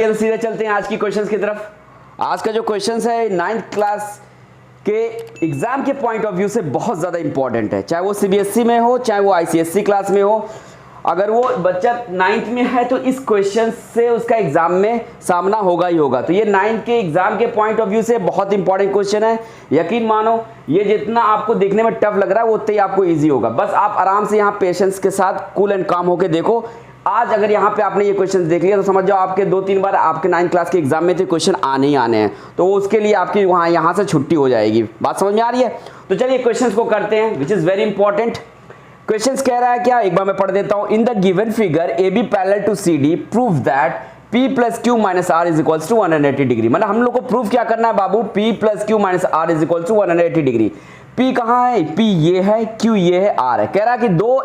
चलिए तो सीधे चलते हैं आज की क्वेश्चंस की तरफ। आज का जो क्वेश्चंस है 9th क्लास के एग्जाम के पॉइंट ऑफ व्यू से बहुत ज़्यादा इंपॉर्टेंट है, चाहे वो सीबीएसई में हो चाहे वो आईसीएसई क्लास में हो। अगर वो बच्चा 9th में है तो इस क्वेश्चन से उसका एग्जाम में सामना होगा ही होगा। तो ये 9th के एग्जाम के पॉइंट ऑफ व्यू से बहुत इंपॉर्टेंट क्वेश्चन है। यकीन मानो ये जितना आपको देखने में टफ लग रहा है वो उतना ही आपको ईजी होगा। बस आप आराम से यहाँ पेशेंस के साथ कूल एंड काम होकर देखो। आज अगर यहाँ पे आपने ये क्वेश्चन देख लिया तो समझ जाओ आपके 2-3 बार आपके 9th क्लास के एग्जाम में तो क्वेश्चन आने ही आने हैं, तो उसके लिए आपकी यहाँ से छुट्टी हो जाएगी। बात समझ में आ रही है? तो चलिए क्वेश्चंस को करते हैं, विच इज वेरी इंपॉर्टेंट। क्वेश्चंस कह रहा है क्या, एक बार मैं पढ़ देता हूं। In the given figure A B parallel to C D prove that P plus Q minus R is equals to 180 degree. मतलब हम लोग को प्रूव क्या करना है बाबू, P plus Q minus R is equals to 180 degree. P कहाँ है, P ये है, Q ये है, R है। कह रहा है कि दो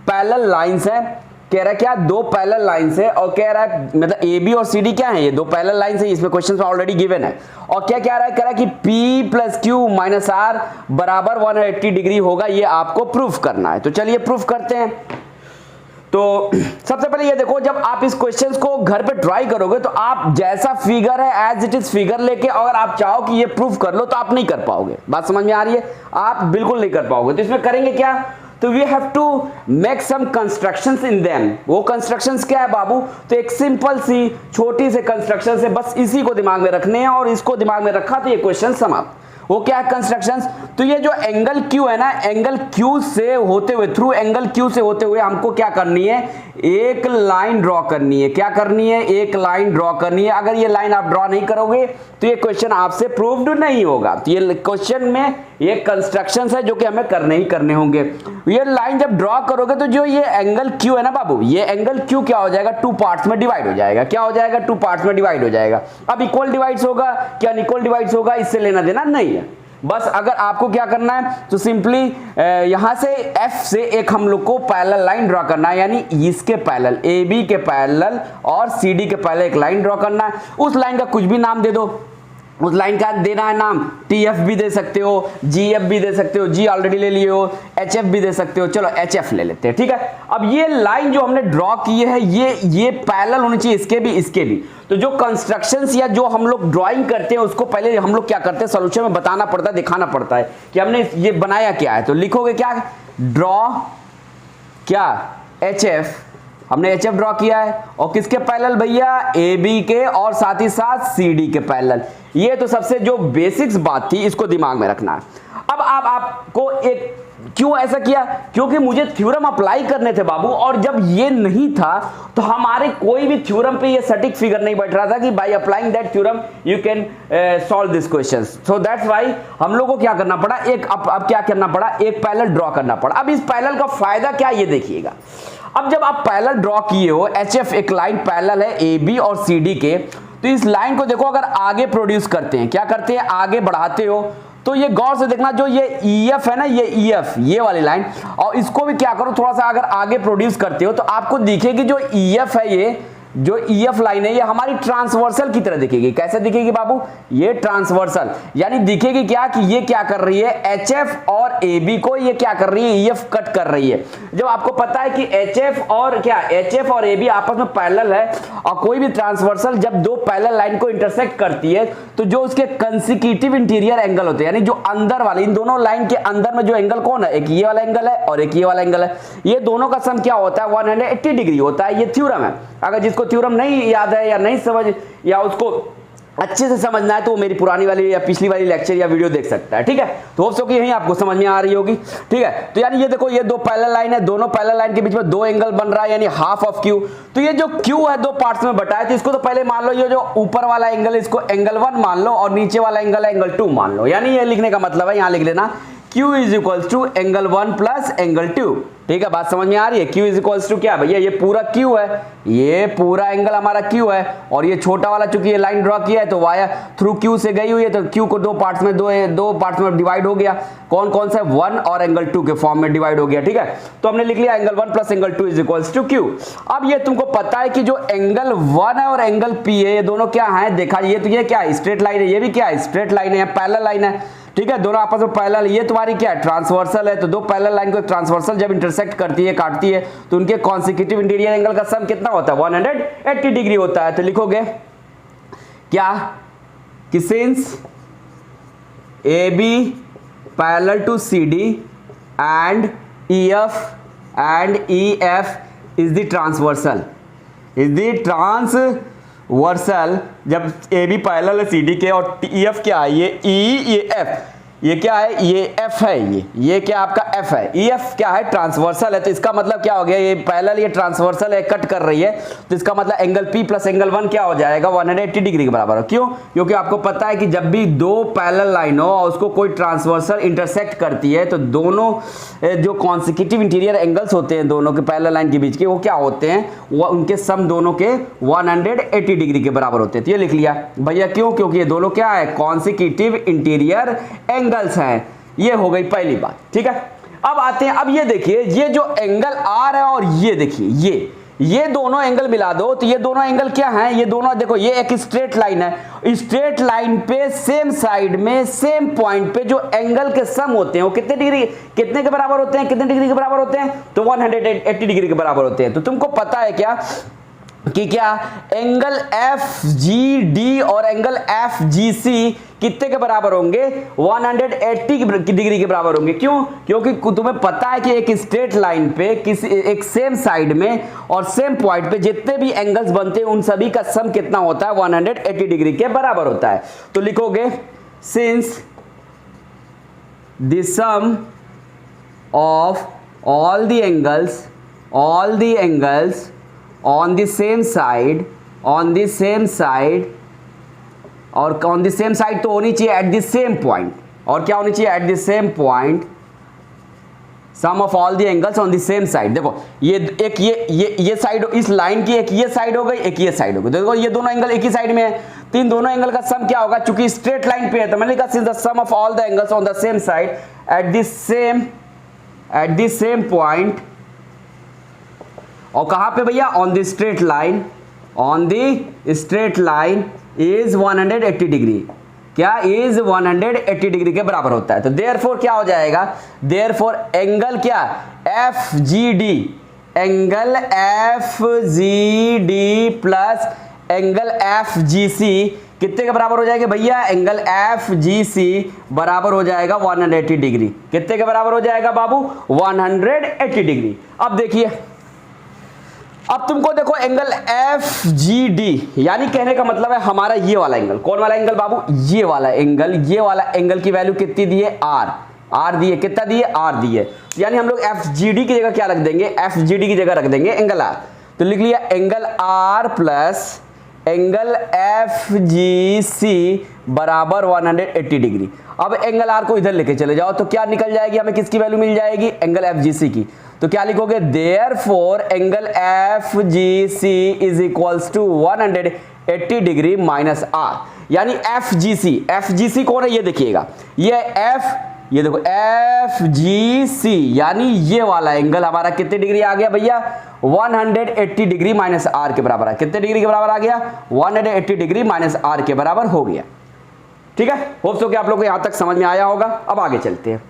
पैरेलल लाइंस है। कह रहा है क्या, दो पैरेलल लाइंस है। और कह रहा है मतलब ए बी और सी डी क्या है, ये दो पैरेलल लाइंस है, इसमें क्वेश्चन में ऑलरेडी गिवन है। और क्या कह रहा है, कह रहा है कि P plus Q minus R बराबर 180 डिग्री होगा, ये आपको प्रूफ करना है। तो चलिए प्रूफ करते हैं। तो सबसे पहले ये देखो, जब आप इस क्वेश्चन को घर पे ट्राई करोगे तो आप जैसा फिगर है एज इट इज फिगर लेके अगर आप चाहो कि ये प्रूफ कर लो तो आप नहीं कर पाओगे। बात समझ में आ रही है? आप बिल्कुल नहीं कर पाओगे। तो इसमें करेंगे क्या, तो we have to make some constructions in them. वो कंस्ट्रक्शंस क्या है बाबू, तो एक सिंपल सी छोटी से कंस्ट्रक्शन है, बस इसी को दिमाग में रखने हैं और इसको दिमाग में रखा तो ये क्वेश्चन समाप्त। वो क्या है कंस्ट्रक्शंस, तो ये जो एंगल Q है ना, एंगल Q से होते हुए, थ्रू एंगल Q से होते हुए हमको क्या करनी है, एक लाइन ड्रॉ करनी है। क्या करनी है, एक लाइन ड्रॉ करनी है। अगर ये लाइन आप ड्रॉ नहीं करोगे तो ये क्वेश्चन आपसे प्रूव्ड नहीं होगा। तो ये क्वेश्चन में ये कंस्ट्रक्शंस है जो कि हमें करने ही करने होंगे। ये लाइन जब ड्रॉ करोगे तो जो ये एंगल Q है ना बाबू, ये एंगल Q क्या हो जाएगा, 2 पार्ट्स में डिवाइड हो जाएगा। क्या हो जाएगा, 2 पार्ट्स में डिवाइड हो जाएगा। अब इक्वल डिवाइड्स होगा क्या अनइक्वल डिवाइड्स होगा, इससे लेना देना नहीं है। बस अगर आपको क्या करना है तो सिंपली यहां से F से एक हम लोग को पैरेलल लाइन ड्रॉ करना है, यानी इसके पैरेलल AB के पैरेलल और CD के पैरेलल एक लाइन ड्रॉ करना है। उस लाइन का कुछ भी नाम दे दो। उस लाइन का देना है नाम, TF भी दे सकते हो, GF भी दे सकते हो, G ऑलरेडी ले लिए हो, HF भी दे सकते हो। चलो HF ले लेते हैं, ठीक है। अब ये लाइन जो हमने ड्रॉ की है ये पैरेलल होनी चाहिए, इसके भी इसके भी। तो जो कंस्ट्रक्शंस या जो हम लोग ड्राइंग करते हैं उसको पहले हम लोग क्या करते हैं, सोल्यूशन में बताना पड़ता है, दिखाना पड़ता है कि हमने ये बनाया क्या है। तो लिखोगे क्या, ड्रॉ क्या HF, हमने HF ड्रॉ किया है और किसके पैरेलल भैया, AB के और साथ ही साथ CD के पैरेलल। ये तो सबसे जो बेसिक्स बात थी, इसको दिमाग में रखना है। अब आपको एक क्यों ऐसा किया, क्योंकि मुझे थ्योरम अप्लाई करने थे बाबू, और जब ये नहीं था तो हमारे कोई भी थ्योरम पे ये सटीक फिगर नहीं बैठ रहा था कि by applying that theorem you can solve this question. So that's why हम लोग को क्या करना पड़ा, अब क्या करना पड़ा, एक पैरेलल ड्रॉ करना पड़ा। अब इस पैरेलल का फायदा क्या, ये देखिएगा। अब जब आप पैरेलल ड्रॉ किए हो, HF एक लाइन पैरेलल है AB और CD के, तो इस लाइन को देखो अगर आगे प्रोड्यूस करते हैं, क्या करते हैं, आगे बढ़ाते हो, तो ये गौर से देखना, जो ये EF है ना, ये EF ये वाली लाइन, और इसको भी क्या करो थोड़ा सा अगर आगे प्रोड्यूस करते हो तो आपको दिखेगी जो EF है, ये जो EF लाइन है ये हमारी ट्रांसवर्सल की तरह दिखेगी। कैसे दिखेगी बाबू, ये ट्रांसवर्सल, यानी दिखेगी क्या कि ये क्या कर रही है, HF और AB को ये क्या कर रही है, EF कट कर रही है। जब आपको पता है कि HF और AB आपस में पैरेलल है, और कोई भी ट्रांसवर्सल जब दो पैरेलल लाइन को इंटरसेक्ट करती है तो जो उसके कंसेक्यूटिव इंटीरियर एंगल होते हैं, यानी जो अंदर वाले, इन दोनों लाइन के अंदर में जो एंगल कौन है, एक ये वाला एंगल है और एक ये वाला एंगल है, ये दोनों का सम क्या होता है, 180 डिग्री होता है। ये थ्योरम है। अगर जिसको थ्योरम नहीं याद है या नहीं समझ, या उसको अच्छे से समझना है तो वो मेरी पुरानी वाली या पिछली वाली लेक्चर या वीडियो देख सकता है, ठीक है। तो होप सो कि यही आपको समझ में आ रही होगी, ठीक है। तो यानी ये देखो, ये दो पैरेलल लाइन है, दोनों पैरेलल लाइन के बीच में दो एंगल बन रहा है, यानी हाफ ऑफ Q। तो ये जो Q है दो पार्ट्स में बटा है, तो इसको तो पहले मान लो, ये जो ऊपर वाला एंगल है इसको एंगल 1 मान लो, और नीचे वाला एंगल है एंगल 2 मान लो। यानी ये लिखने का मतलब है, यहाँ लिख लेना Q is equals to angle 1 plus angle 2, ठीक है। बात समझ में आ रही है। Q इज इक्वल्स टू क्या भैया, ये पूरा Q है, ये पूरा एंगल हमारा Q है, और ये छोटा वाला चूंकि ये लाइन ड्रॉ किया है तो वाया थ्रू Q से गई हुई है, तो Q को दो पार्ट्स में डिवाइड हो गया। कौन कौन सा, 1 और एंगल 2 के फॉर्म में डिवाइड हो गया, ठीक है। तो हमने लिख लिया angle 1 plus angle 2 is equals to Q। अब ये तुमको पता है कि जो एंगल 1 है और एंगल P है, ये दोनों क्या है, देखा ये तो ये क्या है, स्ट्रेट लाइन है, ये भी क्या है, स्ट्रेट लाइन है, पैरेलल लाइन है, ठीक है। दोनों आपस में पैरेलल, ये तुम्हारी क्या है, ट्रांसवर्सल है। तो दो पैरेलल लाइन को ट्रांसवर्सल जब इंटरसेक्ट करती है, काटती है, तो उनके कॉन्सेक्यूटिव इंटीरियर एंगल का सम कितना होता है, 180 डिग्री होता है। तो लिखोगे क्या कि since A B parallel to C D and E F is the transversal, जब ए बी पैरेलल है सी डी के और ई एफ क्या है, ये ई ये एफ, ये क्या है, ये एफ है, ये क्या आपका एफ है, ई एफ क्या है, ट्रांसवर्सल है। तो इसका मतलब क्या हो गया, ये पैरेलल ये ट्रांसवर्सल है, कट कर रही है, तो इसका मतलब angle P plus angle one क्या हो जाएगा, 180 डिग्री के बराबर। क्यों? क्योंकि आपको पता है कि जब भी दो पैरेलल लाइन हो और उसको कोई ट्रांसवर्सल इंटरसेक्ट करती है तो दोनों जो कॉन्सिक्यूटिव इंटीरियर एंगल्स होते हैं दोनों के पैरेलल लाइन के बीच के, वो क्या होते हैं, वो उनके सम दोनों के 180 डिग्री के बराबर होते हैं। तो ये लिख लिया भैया, क्यों? क्योंकि ये दोनों क्या है, कॉन्सिक्यूटिव इंटीरियर एंगल्स हैं। ये हो गई पहली बात, ठीक है। अब आते हैं, अब ये देखिए, ये जो एंगल आर है और ये देखिए ये दोनों एंगल मिला दो तो ये दोनों एंगल क्या हैं, ये दोनों देखो, ये एक स्ट्रेट लाइन है, स्ट्रेट लाइन पे सेम साइड में सेम पॉइंट पे जो एंगल के सम होते हैं वो कितने के बराबर होते हैं, कितने डिग्री के बराबर होते हैं, तो 180 डिग्री के बराबर होते हैं। तो तुमको पता है क्या कि क्या एंगल एफ जी डी और एंगल एफ जी सी कितने के बराबर होंगे, 180 डिग्री के बराबर होंगे। क्यों? क्योंकि तुम्हें पता है कि एक स्ट्रेट लाइन पे किसी एक सेम साइड में और सेम पॉइंट पे जितने भी एंगल्स बनते हैं उन सभी का सम कितना होता है, 180 डिग्री के बराबर होता है। तो लिखोगे since the sum of all the angles on the same side और on the same side तो होनी चाहिए at the same point, और क्या होनी चाहिए, at the same point sum of all the angles on the same side। देखो ये एक ये साइड, इस लाइन की एक ये साइड हो गई, एक ये साइड हो गई, देखो ये दोनों एंगल एक ही साइड में है, तो इन दोनों एंगल का सम क्या होगा, चूंकि स्ट्रेट लाइन पे है तो मैंने लिखा since the sum of all the angles on the same side at the same point, और कहां पे भैया, on the straight line is 180 degree, क्या इज 180 डिग्री के बराबर होता है। तो देयरफॉर क्या हो जाएगा, देयरफॉर एंगल क्या, F G D plus angle F G C कितने के बराबर हो जाएगा भैया, एंगल एफ जी सी बराबर हो जाएगा 180 डिग्री। कितने के बराबर हो जाएगा बाबू, 180 डिग्री। अब देखिए, अब तुमको देखो एंगल एफ जी डी, यानी कहने का मतलब है हमारा ये वाला एंगल, कौन वाला एंगल बाबू, ये वाला एंगल की वैल्यू कितनी दी है, आर दी है, कितना दी है, आर दी है, यानी हम लोग एफ जी डी की जगह क्या रख देंगे, एफ जी डी की जगह रख देंगे एंगल आर। तो लिख लिया angle R plus angle F G C बराबर 180 डिग्री। अब एंगल आर को इधर लेके चले जाओ तो क्या निकल जाएगी, हमें किसकी वैल्यू मिल जाएगी, एंगल एफ जी सी की। तो क्या लिखोगे, therefore angle F G C is equals to 180 degree minus R, यानी एफ जी सी कौन है, ये देखिएगा, ये देखो एफ जी सी, यानी ये वाला एंगल हमारा कितने डिग्री आ गया भैया, 180 डिग्री माइनस आर के बराबर है। कितने डिग्री के बराबर आ गया, 180 डिग्री माइनस आर के बराबर हो गया। ठीक है, होप सो कि आप लोग को यहां तक समझ में आया होगा। अब आगे चलते हैं,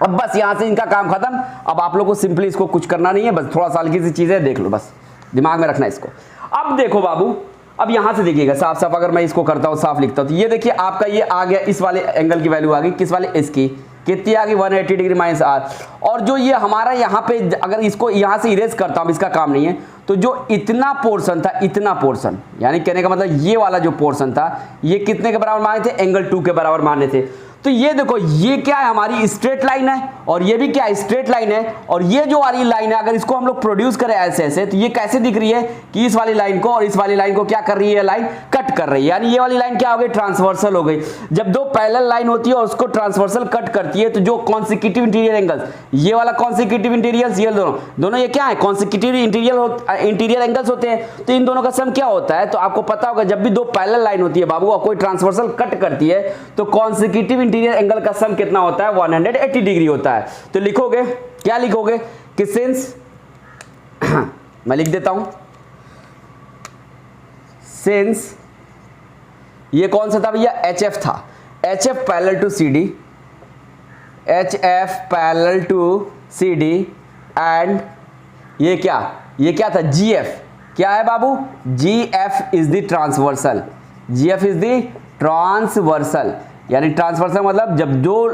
अब बस यहां से इनका काम खत्म। अब आप लोग को सिंपली इसको कुछ करना नहीं है, बस थोड़ा सा हल्की सी चीजें देख लो, बस दिमाग में रखना इसको। अब देखो बाबू, अब यहां से देखिएगा साफ साफ, अगर मैं इसको करता हूं, साफ लिखता हूं, तो ये देखिए आपका ये आ गया, इस वाले एंगल की वैल्यू आ गई, किस वाले, इसकी कितनी आ गई, 180 डिग्री माइनस आर। और जो ये हमारा यहाँ पे, अगर इसको यहाँ से इरेज करता हूँ, इसका काम नहीं है, तो जो इतना पोर्शन था, इतना पोर्शन, यानी कहने का मतलब ये वाला जो पोर्शन था, ये कितने के बराबर माने थे, एंगल 2 के बराबर माने थे। तो ये देखो, ये क्या है, हमारी स्ट्रेट लाइन है, और ये भी क्या है, स्ट्रेट लाइन है, और ये जो वाली लाइन है, अगर इसको हम लोग प्रोड्यूस करें ऐसे ऐसे, तो ये कैसे दिख रही है कि इस वाली लाइन को और इस वाली लाइन को क्या कर रही है, लाइन कट कर रही है, यानी ये वाली लाइन क्या हो गई, ट्रांसवर्सल हो गई। जब दो पैरेलल लाइन होती है और उसको ट्रांसवर्सल कट करती है, तो जो कॉन्सिक्यूटिव इंटीरियर एंगल्स, ये वाला कॉन्सिक्यूटिव इंटीरियर्स, ये दोनों ये क्या है, कॉन्सिक्यूटिव इंटीरियर एंगल्स होते हैं। तो इन दोनों का सम क्या होता है, तो आपको पता होगा, जब भी दो पैरेलल लाइन होती है बाबू और कोई ट्रांसवर्सल कट करती है, तो कॉन्सिक्यूटिव इंटीरियर एंगल का सम कितना होता है, 180 डिग्री होता है। तो लिखोगे, क्या लिखोगे कि सिंस मैं लिख देता हूं, सिंस ये कौन सा था भैया, HF था, HF parallel to CD, HF parallel to CD, and ये क्या था, GF क्या है बाबू, GF is the transversal, GF is the transversal, यानी ट्रांसवर्सल मतलब जब दो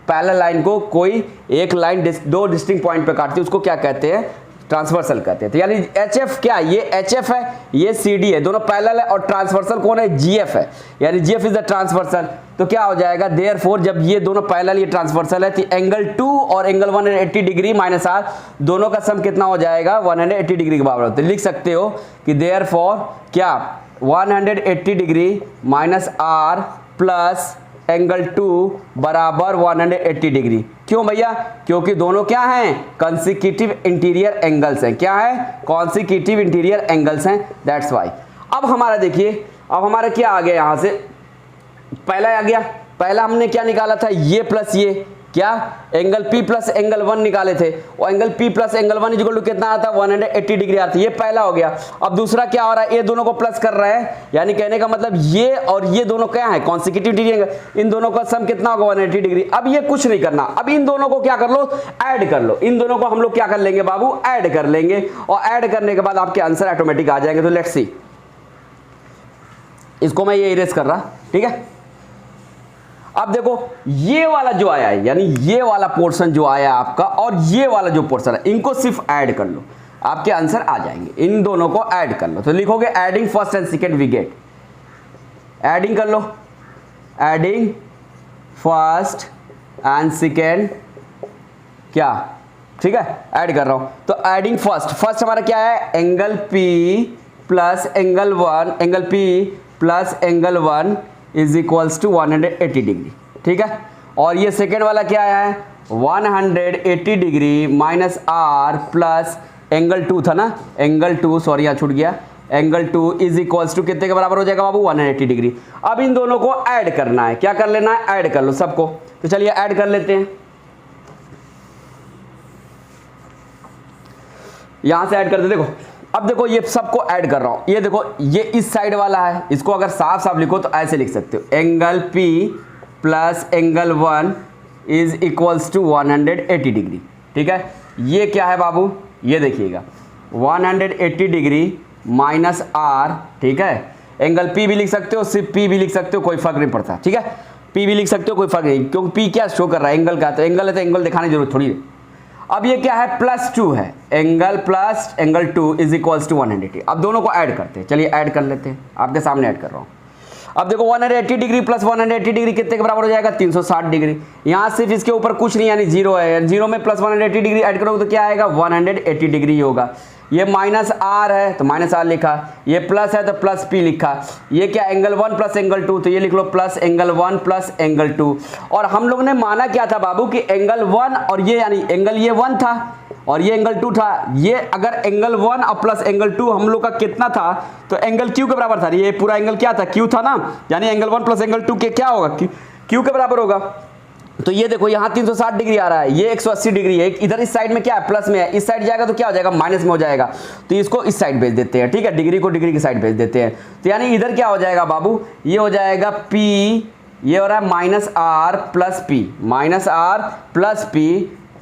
पैरेलल लाइन को कोई एक लाइन दो डिस्टिंक्ट पॉइंट पे काटती है उसको क्या कहते हैं, ट्रांसवर्सल कहते हैं। तो यानी HF क्या, ये HF है, ये CD है, दोनों पैरेलल है, और ट्रांसवर्सल कौन है, GF है, यानी GF इज द ट्रांसवर्सल। तो क्या हो जाएगा, देयरफॉर जब ये दोनों पैरेलल, ये ट्रांसवर्सल है, तो एंगल 2 और एंगल 180 डिग्री माइनस R दोनों का सम कितना हो जाएगा, 180 डिग्री के बराबर। तो लिख सकते हो कि देयरफॉर क्या 180 degree minus R plus angle 2 बराबर 180 डिग्री। क्यों भैया, क्योंकि दोनों क्या हैं, कंसेक्यूटिव इंटीरियर एंगल्स हैं। क्या है, कंसेक्यूटिव इंटीरियर एंगल्स हैं, दैट्स वाई। अब हमारा देखिए, अब हमारा क्या आ गया, यहां से पहला आ गया, पहला हमने क्या निकाला था, ये प्लस ये क्या, एंगल P प्लस एंगल 1 निकाले थे, और angle P plus angle 1 equal to कितना आता है, 180 डिग्री आता है। ये पहला हो गया। अब दूसरा क्या हो रहा है, ये दोनों को प्लस कर रहा है, यानी कहने का मतलब ये और ये दोनों क्या है, कॉन्सेक्यूटिव इंटीरियर, इन दोनों का सम कितना होगा, 180 डिग्री। अब ये कुछ नहीं करना, अब इन दोनों को क्या कर लो, ऐड कर लो। इन दोनों को हम लोग क्या कर लेंगे बाबू, ऐड कर लेंगे, और ऐड करने के बाद आपके आंसर ऑटोमेटिक आ जाएंगे। तो लेट्स सी, इसको मैं ये इरेज कर रहा, ठीक है। अब देखो ये वाला जो आया है, यानी ये वाला पोर्शन जो आया आपका, और ये वाला जो पोर्शन है, इनको सिर्फ ऐड कर लो, आपके आंसर आ जाएंगे। इन दोनों को ऐड कर लो, तो लिखोगे adding first and second we get, adding कर लो, एडिंग फर्स्ट एंड सेकंड क्या, ठीक है, ऐड कर रहा हूं। तो एडिंग फर्स्ट, फर्स्ट हमारा क्या है, angle P plus angle 1, angle P plus angle 1 is equals to 180 degree, ठीक है। और ये सेकेंड वाला क्या है, 180 degree minus R plus angle 2 था ना, एंगल 2, सॉरी यहाँ छूट गया, एंगल 2 इज इक्वल्स टू कितने के बराबर हो जाएगा बाबू, 180 डिग्री। अब इन दोनों को ऐड करना है, क्या कर लेना है, ऐड कर लो सबको। तो चलिए ऐड कर लेते हैं, यहां से ऐड करते, देखो अब देखो ये सबको ऐड कर रहा हूं, ये देखो ये इस साइड वाला है, इसको अगर साफ साफ लिखो तो ऐसे लिख सकते हो, angle P plus angle 1 is equals to 180 degree, ठीक है। ये क्या है बाबू, ये देखिएगा 180 डिग्री माइनस R, ठीक है। एंगल P भी लिख सकते हो, सिर्फ P भी लिख सकते हो, कोई फर्क नहीं पड़ता, ठीक है। P भी लिख सकते हो, कोई फर्क नहीं, क्योंकि P क्या शो कर रहा है, एंगल का, तो एंगल है तो एंगल दिखाने की जरूरत थोड़ी है। अब ये क्या है, प्लस 2 है, angle plus angle 2 is equals to 180। अब दोनों को ऐड करते हैं, चलिए ऐड कर लेते हैं, आपके सामने ऐड कर रहा हूं। अब देखो 180 डिग्री प्लस 180 डिग्री कितने के बराबर हो जाएगा, 360 डिग्री। यहां सिर्फ इसके ऊपर कुछ नहीं, यानी जीरो है, जीरो में प्लस 180 डिग्री ऐड करोगे तो क्या आएगा, 180 डिग्री होगा। ये माइनस R है तो माइनस R लिखा, ये प्लस है तो प्लस P लिखा। ये क्या, एंगल 1 प्लस एंगल 2, तो ये लिख लो प्लस एंगल 1 प्लस एंगल 2। और हम लोग ने माना क्या था बाबू कि एंगल 1 और ये, यानी एंगल ये 1 था और ये एंगल 2 था। ये अगर एंगल 1 और प्लस एंगल 2 हम लोग का कितना था, तो एंगल Q के बराबर था। ये पूरा एंगल क्या था, Q था ना, यानी एंगल 1 प्लस एंगल 2 के क्या होगा, Q के बराबर होगा। तो ये देखो यहाँ 360 डिग्री आ रहा है, ये 180 डिग्री है, इधर इस साइड में क्या है, प्लस में है, इस साइड जाएगा तो क्या हो जाएगा, माइनस में हो जाएगा। तो इसको इस साइड भेज देते हैं, ठीक है, डिग्री को डिग्री की साइड भेज देते हैं। तो यानी इधर क्या हो जाएगा बाबू, ये हो जाएगा P, ये हो रहा है minus R plus P, minus R plus P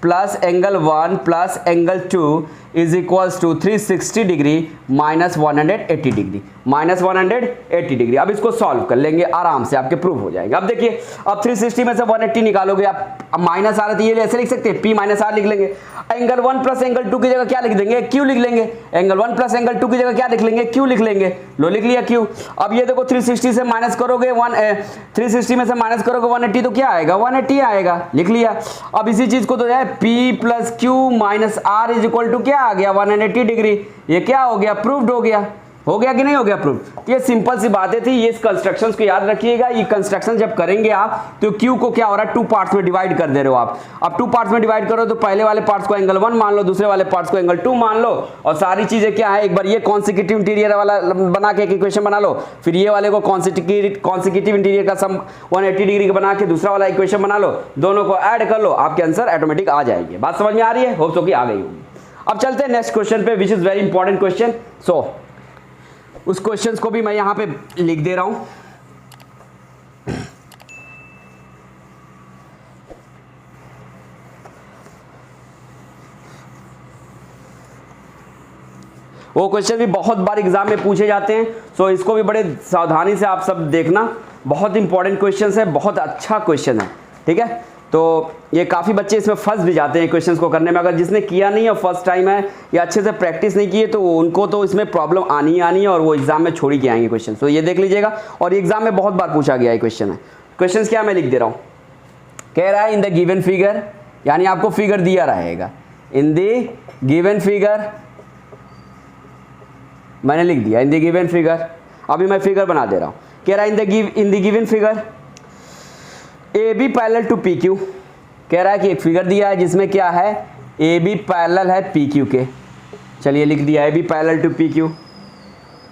plus angle 1 plus angle 2 is equals to 360 degree minus 180 degree, minus 180 degree. अब इसको सॉल्व कर लेंगे, आराम से आपके प्रूफ हो जाएगा। अब देखिए, अब 360 में से 180 निकालोगे आप, अब माइनस आ रहा है तो ये ऐसे लिख सकते हैं, P माइनस R लिख लेंगे। एंगल 1 प्लस एंगल 2 की जगह क्या लिख देंगे, Q लिख लेंगे। एंगल 1 प्लस एंगल 2 की जगह क्या लिख लेंगे, Q लिख लेंगे। लो लिख लिया Q। अब ये देखो 360 से माइनस करोगे 360 में से माइनस करोगे 180 तो क्या आएगा, 180 आएगा, लिख लिया। अब इसी चीज को तो है P plus Q minus R is equal to क्या आ गया, 180 डिग्री। ये क्या हो गया, प्रूव्ड हो गया कि नहीं हो गया प्रूफ। ये सिंपल सी बातें थी, ये कंस्ट्रक्शंस को याद रखिएगा। ये कंस्ट्रक्शन जब करेंगे आप तो Q को क्या हो रहा है, 2 पार्ट्स में डिवाइड कर दे रहे हो आप। अब 2 पार्ट्स में डिवाइड करो तो पहले वाले पार्ट्स को एंगल 1 मान लो, दूसरे वाले पार्ट्स को एंगल 2 मान लो, और सारी चीजें क्या है, एक बार ये कॉन्सेक्यूटिव इंटीरियर वाला बना के एक इक्वेशन बना लो, फिर ये वाले को कॉन्सेक्यूटिव इंटीरियर का सम 180 डिग्री का बना के दूसरा वाला इक्वेशन बना लो, दोनों को ऐड कर लो, आपके आंसर ऑटोमेटिक आ जाएगी। बात समझ में आ रही है, होप सो कि आ गई होगी। अब चलते हैं नेक्स्ट क्वेश्चन पे, which is very important question. So उस क्वेश्चंस को भी मैं यहां पे लिख दे रहा हूं। वो क्वेश्चन भी बहुत बार एग्जाम में पूछे जाते हैं, सो इसको भी बड़े सावधानी से आप सब देखना, बहुत इंपॉर्टेंट क्वेश्चन है, बहुत अच्छा क्वेश्चन है, ठीक है। तो ये काफ़ी बच्चे इसमें फंस भी जाते हैं क्वेश्चंस को करने में, अगर जिसने किया नहीं है, फर्स्ट टाइम है या अच्छे से प्रैक्टिस नहीं की है, तो उनको तो इसमें प्रॉब्लम आनी है और वो एग्जाम में छोड़ ही के आएंगे क्वेश्चन। तो ये देख लीजिएगा, और एग्जाम में बहुत बार पूछा गया है क्वेश्चन है। क्वेश्चन क्या मैं लिख दे रहा हूँ, कह रहा है इन द गिवन फिगर, यानी आपको फिगर दिया रहेगा, इन द गिवन फिगर, मैंने लिख दिया इन द गिवन फिगर, अभी मैं फिगर बना दे रहा हूँ। कह रहा है in the given figure A B parallel to P Q, कह रहा है कि एक फिगर दिया है जिसमें क्या है, ए बी पैरेलल है पी क्यू के, चलिए लिख दिया A B parallel to P Q.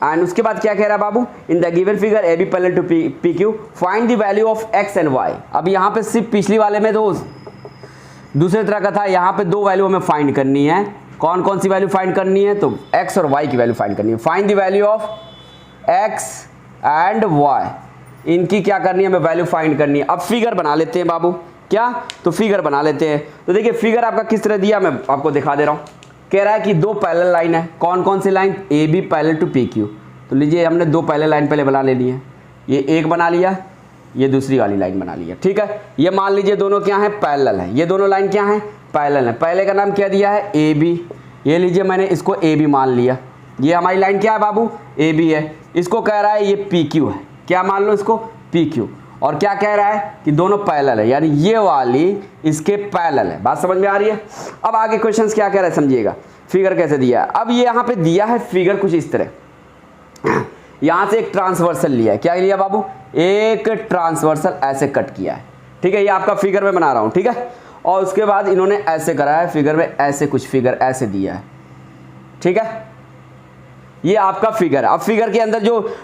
And उसके बाद क्या कह रहा है बाबू, in the given figure A B parallel to P Q find the value of x and Y. अब यहाँ पे सिर्फ पिछली वाले में तो दूसरे तरह का था, यहाँ पे दो वैल्यू हमें फाइंड करनी है। कौन कौन सी वैल्यू फाइंड करनी है, तो एक्स और वाई की वैल्यू फाइंड करनी है। Find the value of x and y, इनकी क्या करनी है, हमें वैल्यू फाइंड करनी है। अब फिगर बना लेते हैं बाबू, क्या, तो फिगर बना लेते हैं। तो देखिए फिगर आपका किस तरह दिया, मैं आपको दिखा दे रहा हूँ। कह रहा है कि दो पैरेलल लाइन है, कौन कौन सी line, A B parallel to P Q. तो लीजिए हमने दो पैरेलल लाइन पहले बना ले ली है, ये एक बना लिया, ये दूसरी वाली लाइन बना लिया, ठीक है। ये मान लीजिए दोनों क्या है, पैरेलल है, ये दोनों लाइन क्या है, पैरेलल है। पहले का नाम क्या दिया है, ए बी, ये लीजिए मैंने इसको ए बी मान लिया, ये हमारी लाइन क्या है बाबू, ए बी है। इसको कह रहा है ये पी क्यू है, क्या मान लो इसको, पी क्यू। और क्या कह रहा है कि दोनों पैरेलल है, यानी ये वाली इसके पैरेलल है। बात समझ में आ रही है। अब आगे क्वेश्चंस क्या कह रहा है समझिएगा, फिगर कैसे दिया है। अब ये यहाँ पे दिया है फिगर कुछ इस तरह, यहाँ से एक ट्रांसवर्सल लिया है, क्या लिया बाबू, एक ट्रांसवर्सल ऐसे कट किया है, ठीक है। ये आपका फिगर में बना रहा हूँ, ठीक है। और उसके बाद इन्होंने ऐसे करा है, फिगर में ऐसे कुछ फिगर ऐसे दिया है, ठीक है। ये आपका फिगर है। अब फिगर के अंदर जो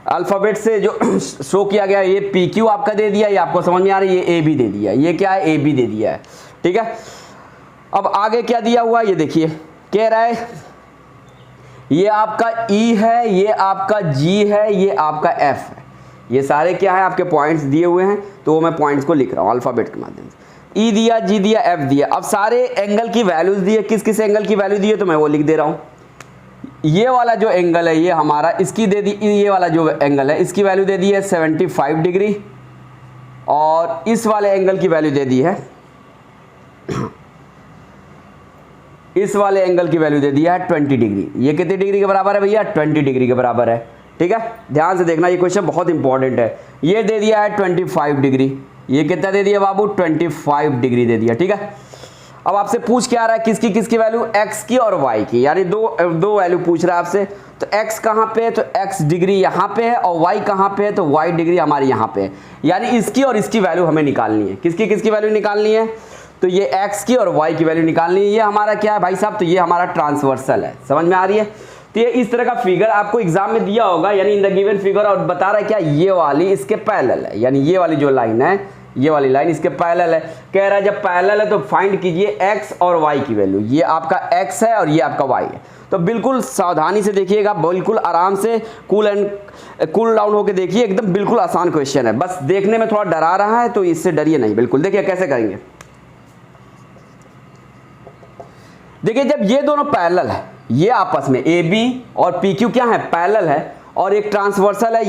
अल्फ़ाबेट से जो शो किया गया, ये पी क्यू आपका दे दिया, ये आपको समझ में आ रही है, ये ए बी दे दिया, ये क्या है, ए बी दे दिया है, ठीक है। अब आगे क्या दिया हुआ, ये देखिए, कह रहा है ये आपका ई है, ये आपका जी है, ये आपका एफ है, ये सारे क्या है आपके पॉइंट्स दिए हुए हैं, तो मैं पॉइंट्स को लिख रहा हूँ अल्फ़ाबेट के माध्यम से। ई दिया, जी दिया, एफ दिया। अब सारे एंगल की वैल्यूज दी है, किस किस एंगल की वैल्यू दी है, तो मैं वो लिख दे रहा हूँ। ये वाला जो एंगल है ये हमारा, इसकी दे दी, ये वाला जो एंगल है इसकी वैल्यू दे दी है 75 डिग्री, और इस वाले एंगल की वैल्यू दे दी है, इस वाले एंगल की वैल्यू दे दी है 20 डिग्री। ये कितने डिग्री के बराबर है भैया, 20 डिग्री के बराबर है, ठीक है। ध्यान से देखना, ये क्वेश्चन बहुत इंपॉर्टेंट है। ये दे दिया है 25 डिग्री, ये कितना दे दिया बाबू, 25 डिग्री दे दिया, ठीक है। अब आपसे पूछ क्या रहा है, किसकी किसकी वैल्यू, एक्स की और वाई की, यानी दो वैल्यू पूछ रहा है आपसे। तो एक्स कहाँ पे है, तो एक्स डिग्री यहाँ पे है, और वाई कहाँ पे है, तो वाई डिग्री हमारी यहाँ पे है। यानी इसकी और इसकी वैल्यू हमें निकालनी है। किसकी किसकी वैल्यू निकालनी है, तो ये एक्स की और वाई की वैल्यू निकालनी है। ये हमारा क्या है भाई साहब, तो ये हमारा ट्रांसवर्सल है, समझ में आ रही है। तो ये इस तरह का फिगर आपको एग्जाम में दिया होगा, यानी इन द गिवन फिगर, और बता रहा है क्या, ये वाली इसके पैरेलल है, यानी ये वाली जो लाइन है, ये वाली लाइन इसके पैरेलल है। कह रहा है जब पैरेलल है तो फाइंड कीजिए एक्स और वाई की वैल्यू। ये आपका एक्स है और ये आपका वाई है। तो बिल्कुल सावधानी से देखिएगा, बिल्कुल आराम से कूल डाउन होकर देखिए, एकदम बिल्कुल आसान क्वेश्चन है। बस देखने में थोड़ा डरा रहा है तो इससे डरिए नहीं, बिल्कुल। देखिए कैसे करेंगे, देखिए जब ये दोनों पैरेलल है, ये आपस में ए बी और पी क्यू क्या है, पैरेलल है, और एक ट्रांसवर्सल है,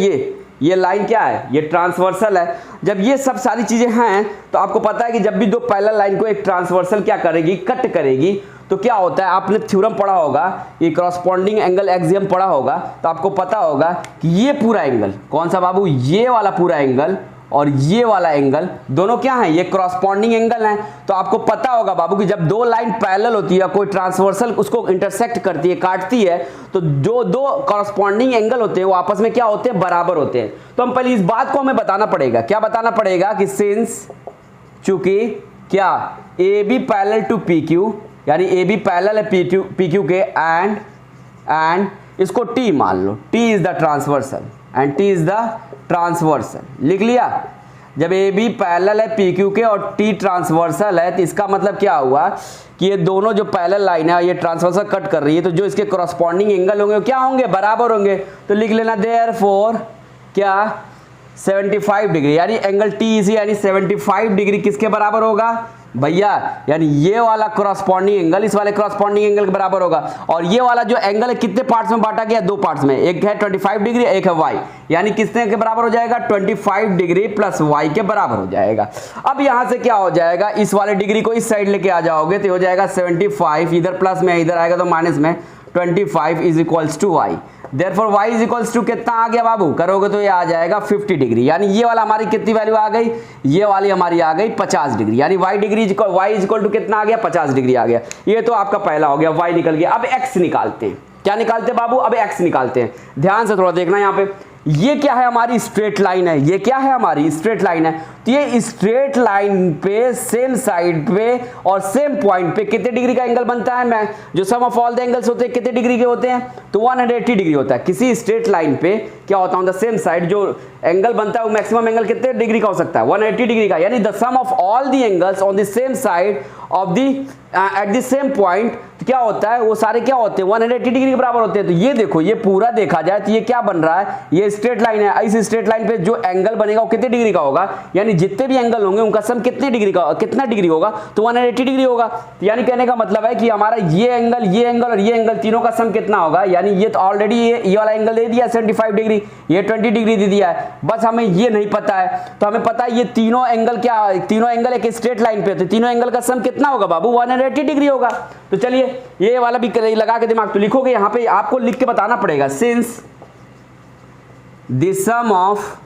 ये लाइन क्या है, ये ट्रांसवर्सल है। जब ये सब सारी चीजें हैं तो आपको पता है कि जब भी दो पैरेलल लाइन को एक ट्रांसवर्सल क्या करेगी, कट करेगी, तो क्या होता है, आपने थ्योरम पढ़ा होगा, ये कॉरस्पॉन्डिंग एंगल एक्सियम पढ़ा होगा, तो आपको पता होगा कि ये पूरा एंगल कौन सा बाबू, ये वाला पूरा एंगल और ये वाला एंगल दोनों क्या है, ये कॉरस्पॉन्डिंग एंगल हैं। तो आपको पता होगा बाबू कि जब दो लाइन पैरेलल होती है, कोई ट्रांसवर्सल उसको इंटरसेक्ट करती है, काटती है, तो जो दो कॉरस्पॉन्डिंग एंगल होते हैं वो आपस में क्या होते हैं, बराबर होते हैं। तो हम पहले इस बात को हमें बताना पड़ेगा, क्या बताना पड़ेगा कि सिंस चूंकि क्या A B parallel to P Q, यानी ए बी पैरेलल है पी क्यू के, एंड इसको टी मान लो, T is the transversal and T is the transversal, लिख लिया। जब ए बी पैरेलल है पी क्यू के और टी ट्रांसवर्सल है, तो इसका मतलब क्या हुआ कि ये दोनों जो पैरेलल लाइन है, ये ट्रांसवर्सल कट कर रही है, तो जो इसके कॉरस्पॉन्डिंग एंगल होंगे क्या होंगे, बराबर होंगे। तो लिख लेना देयरफॉर क्या 75 डिग्री, यानी एंगल टी इसी यानी 75 डिग्री किसके बराबर होगा, भैया, यानी ये वाला क्रॉसपॉन्डिंग एंगल इस वाले क्रॉसपॉन्डिंग एंगल के बराबर होगा। और ये वाला जो एंगल है कितने पार्ट्स में बांटा गया, दो पार्ट्स में, एक है 25 डिग्री, एक है वाई, यानी किसने के बराबर हो जाएगा, 25 डिग्री प्लस वाई के बराबर हो जाएगा। अब यहां से क्या हो जाएगा, इस वाले डिग्री को इस साइड लेके आ जाओगे तो हो जाएगा 75, इधर प्लस में इधर आएगा तो माइनस में, 25 is equals to y. Therefore y is equals to कितना आ गया बाबू, करोगे तो ये आ जाएगा 50 डिग्री, यानी ये वाला हमारी कितनी वैल्यू आ गई, ये वाली हमारी आ गई 50 डिग्री, यानी y इज इक्वल टू कितना आ गया, 50 डिग्री आ गया। ये तो आपका पहला हो गया, y निकल गया। अब x निकालते हैं, क्या निकालते हैं बाबू, अब x निकालते हैं। ध्यान से थोड़ा देखना यहाँ पे, ये क्या है, हमारी स्ट्रेट लाइन है, ये क्या है, हमारी स्ट्रेट लाइन है। तो ये स्ट्रेट लाइन पे सेम साइड पे और सेम पॉइंट पे कितने डिग्री का एंगल बनता है, मैं जो सम ऑफ ऑल द एंगल्स होते हैं कितने डिग्री के होते हैं, तो 180 डिग्री होता है। किसी स्ट्रेट लाइन पे क्या होता है, द सेम साइड जो एंगल बनता है वो मैक्सिमम एंगल कितने डिग्री का हो सकता है, 180 डिग्री का, यानी the sum of all the angles on the same side of the at the same point क्या होता है, वो सारे क्या होते हैं, 180 डिग्री के बराबर होते हैं। तो ये देखो, ये पूरा देखा जाए तो ये क्या बन रहा है, ये स्ट्रेट लाइन है, इस स्ट्रेट लाइन पे जो एंगल बनेगा वो कितने डिग्री का होगा, यानी जितने भी एंगल होंगे उनका सम कितने डिग्री का, कितना डिग्री होगा, तो 180 डिग्री होगा। तो यानी कहने का मतलब है कि हमारा ये एंगल और ये एंगल तीनों का सम कितना होगा, यानी ये तो ऑलरेडी ये वाला एंगल दे दिया 75 डिग्री, ये 20 डिग्री दे दिया है, बस हमें ये नहीं पता है। तो हमें पता है ये तीनों एंगल क्या, तीनों एंगल एक स्ट्रेट लाइन पे, तो तीनों एंगल का सम कितना होगा बाबू, 180 डिग्री होगा। तो चलिए ये वाला भी लगा के दिमाग तो लिखोगे, यहां पे आपको लिख के बताना पड़ेगा, since the sum of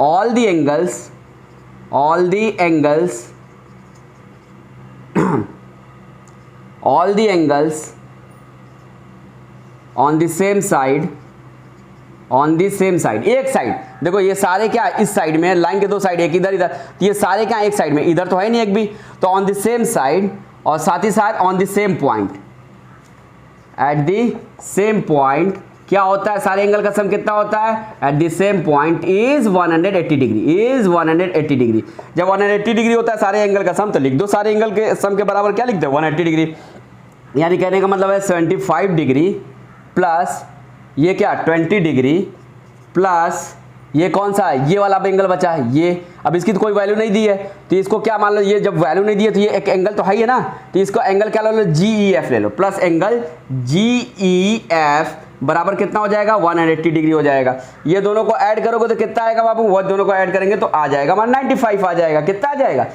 all the angles all the angles on the same side एक साइड, देखो ये सारे क्या इस साइड में, लाइन के दो साइड, एक इधर इधर, तो ये सारे क्या एक साइड में, इधर तो है नहीं एक भी, तो ऑन द सेम साइड और साथ ही साथ on the same point, eight the same point क्या होता है, सारे एंगल का सम कितना होता है, eight the same point is 180 degree. जब 180 डिग्री होता है सारे एंगल का सम, तो लिख दो सारे एंगल के सम के बराबर क्या लिखते हैं, 180 डिग्री। यानी कहने का मतलब है 75 डिग्री प्लस ये क्या 20 डिग्री प्लस ये कौन सा है, ये वाला एंगल बचा है ये। अब इसकी तो कोई वैल्यू नहीं दी है, तो इसको क्या मान लो, ये जब वैल्यू नहीं दी है तो ये एक एंगल तो है ही ना, तो इसको एंगल क्या ले लो, GEF ले लो, प्लस एंगल GEF बराबर कितना हो जाएगा, 180 डिग्री हो जाएगा। ये दोनों को ऐड करोगे तो कितना आएगा बाबू, वो दोनों को ऐड करेंगे तो आ जाएगा हमारा 95 आ जाएगा। कितना आ जाएगा,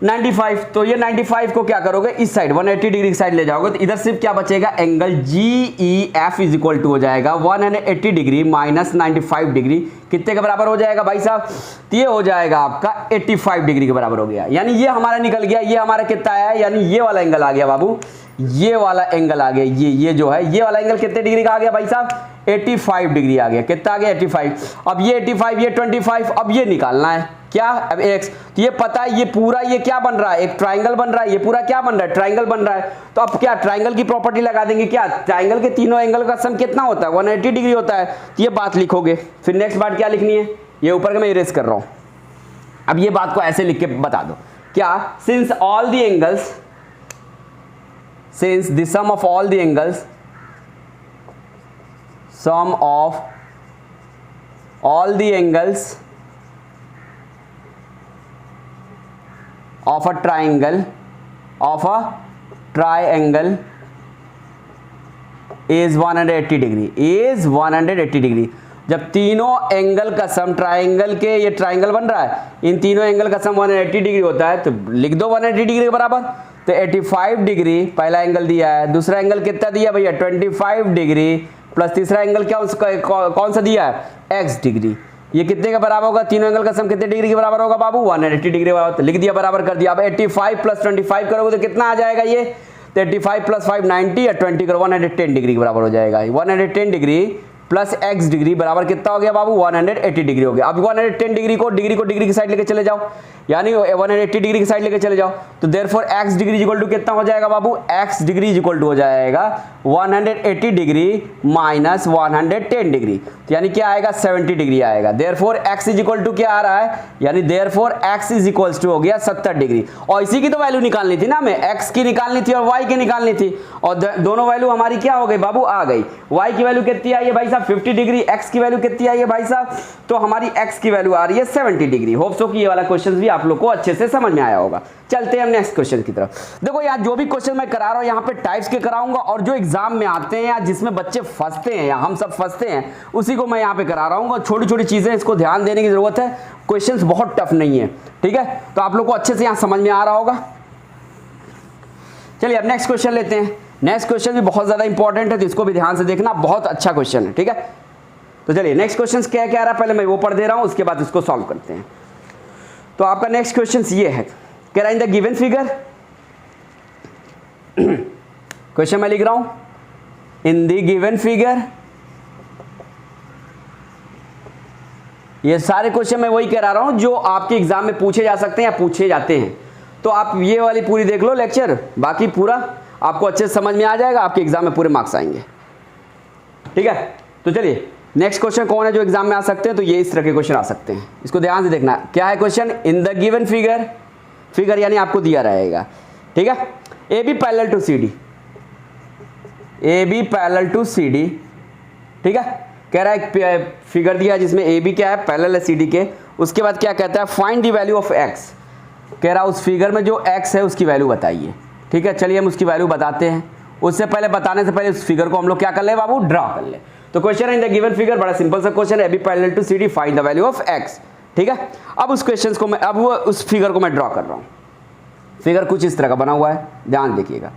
95। तो ये 95 को क्या करोगे, इस साइड 180 डिग्री की साइड ले जाओगे तो इधर सिर्फ क्या बचेगा, angle GEF is equal to हो जाएगा 180 डिग्री माइनस 95 डिग्री, कितने के बराबर हो जाएगा भाई साहब, तो ये हो जाएगा आपका 85 डिग्री के बराबर हो गया। यानी ये हमारा निकल गया, ये हमारा कितना है, यानी ये वाला एंगल आ गया बाबू, ये वाला एंगल आ गया, ये जो है ये वाला एंगल कितने डिग्री का आ गया भाई साहब, 85 डिग्री आ गया। कितना आ गया, 85। अब ये 85, ये 25, अब ये निकालना है क्या, अब x, तो ये पता है ये पूरा ये क्या बन रहा है, एक ट्राइंगल बन रहा है, ये पूरा क्या बन रहा है, ट्राइंगल बन रहा है। तो अब क्या ट्राइंगल की प्रॉपर्टी लगा देंगे, क्या ट्राइंगल के तीनों एंगल का सम कितना होता है, 180 डिग्री होता है। तो ये बात लिखोगे, फिर नेक्स्ट बात क्या लिखनी है, ये ऊपर का मैं इरेज कर रहा हूं। अब ये बात को ऐसे लिख के बता दो, क्या since all the angles, since the sum of all the angles of a triangle is 180 degree. जब तीनों एंगल का सम, ट्राइंगल के ये ट्राइंगल बन रहा है, इन तीनों एंगल का सम 180 डिग्री होता है, तो लिख दो 180 डिग्री के बराबर। तो 85 डिग्री पहला एंगल दिया है, दूसरा एंगल कितना दिया भैया 25 डिग्री, प्लस तीसरा एंगल क्या कौन सा दिया है, x डिग्री। ये कितने का बराबर होगा, तीनों एंगल का सम कितने डिग्री के बराबर होगा बाबू, 180 डिग्री बराबर। तो लिख दिया, बराबर कर दिया। अब 85 प्लस 25 करोगे तो कितना आ जाएगा, ये 35 प्लस 5 90 या 20 करो 110 डिग्री के बराबर हो जाएगा। 110 डिग्री प्लस x डिग्री बराबर कितना हो गया बाबू, 180 डिग्री हो गया। अब 110 डिग्री को डिग्री की साइड लेके चले जाओ, यानी 180 डिग्री की साइड लेके चले जाओ, तो therefore x degree equal to कितना हो जाएगा बाबू, x डिग्री इक्वल टू हो जाएगा 180 डिग्री माइनस 110 डिग्री, तो यानी क्या आएगा 70 डिग्री आएगा। Therefore x is equal to क्या आ रहा है, यानी therefore x is equals to हो गया 70 डिग्री। और इसी की तो वैल्यू निकालनी थी ना, हमें x की निकालनी थी और y की निकालनी थी, और दोनों वैल्यू हमारी क्या हो गई बाबू, आ गई। y की वैल्यू कितनी आई है भाई साहब 50 डिग्री, एक्स की वैल्यू कितनी आई है भाई साहब, तो हमारी एक्स की वैल्यू आ रही है 70 डिग्री। होप सो कि ये वाला क्वेश्चन भी आप लोग को अच्छे से समझ में आया होगा। चलते हैं हम नेक्स्ट क्वेश्चन की तरफ। देखो यार, जो भी क्वेश्चन मैं करा रहा हूं यहाँ पे टाइप्स के कराऊंगा, और जो एग्जाम में आते हैं या जिसमें बच्चे फंसते हैं या हम सब फंसते हैं उसी को मैं यहाँ पे करा रहा हूँ। छोटी छोटी चीजें, इसको ध्यान देने की जरूरत है, क्वेश्चंस बहुत टफ नहीं है, ठीक है। तो आप लोग को अच्छे से यहाँ समझ में आ रहा होगा। चलिए अब नेक्स्ट क्वेश्चन लेते हैं। नेक्स्ट क्वेश्चन भी बहुत ज्यादा इंपॉर्टेंट है, तो इसको भी ध्यान से देखना, बहुत अच्छा क्वेश्चन है, ठीक है। तो चलिए नेक्स्ट क्वेश्चन क्या क्या आ रहा है, पहले मैं वो पढ़ दे रहा हूं, उसके बाद इसको सॉल्व करते हैं। तो आपका नेक्स्ट क्वेश्चन ये है, कह रहा है in the given figure, question मैं लिख रहा हूं, इन द गिवन फिगर, ये सारे क्वेश्चन मैं वही करा रहा हूं जो आपके एग्जाम में पूछे जा सकते हैं या पूछे जाते हैं। तो आप ये वाली पूरी देख लो लेक्चर, बाकी पूरा आपको अच्छे से समझ में आ जाएगा, आपके एग्जाम में पूरे मार्क्स आएंगे, ठीक है। तो चलिए नेक्स्ट क्वेश्चन कौन है जो एग्जाम में आ सकते हैं, तो ये इस तरह के क्वेश्चन आ सकते हैं, इसको ध्यान से देखना। क्या है question, in the given figure, figure यानी आपको दिया रहेगा, ठीक है। A B parallel to C D, A B parallel to C D, ठीक है। कह रहा है फिगर दिया जिसमें ए बी क्या है, पैरेलल है सी डी के। उसके बाद क्या कहता है, find the value of x, कह रहा है उस फिगर में जो एक्स है उसकी वैल्यू बताइए, ठीक है। चलिए हम उसकी वैल्यू बताते हैं। उससे पहले, बताने से पहले उस फिगर को हम लोग क्या कर ले बाबू, ड्रा कर ले। तो क्वेश्चन है इन द गिवन फिगर, बड़ा सिंपल सा क्वेश्चन है, A B parallel to C D, find the value of x, ठीक है। अब उस क्वेश्चन को मैं, अब वो उस फिगर को मैं ड्रा कर रहा हूं। फिगर कुछ इस तरह का बना हुआ है, ध्यान देखिएगा,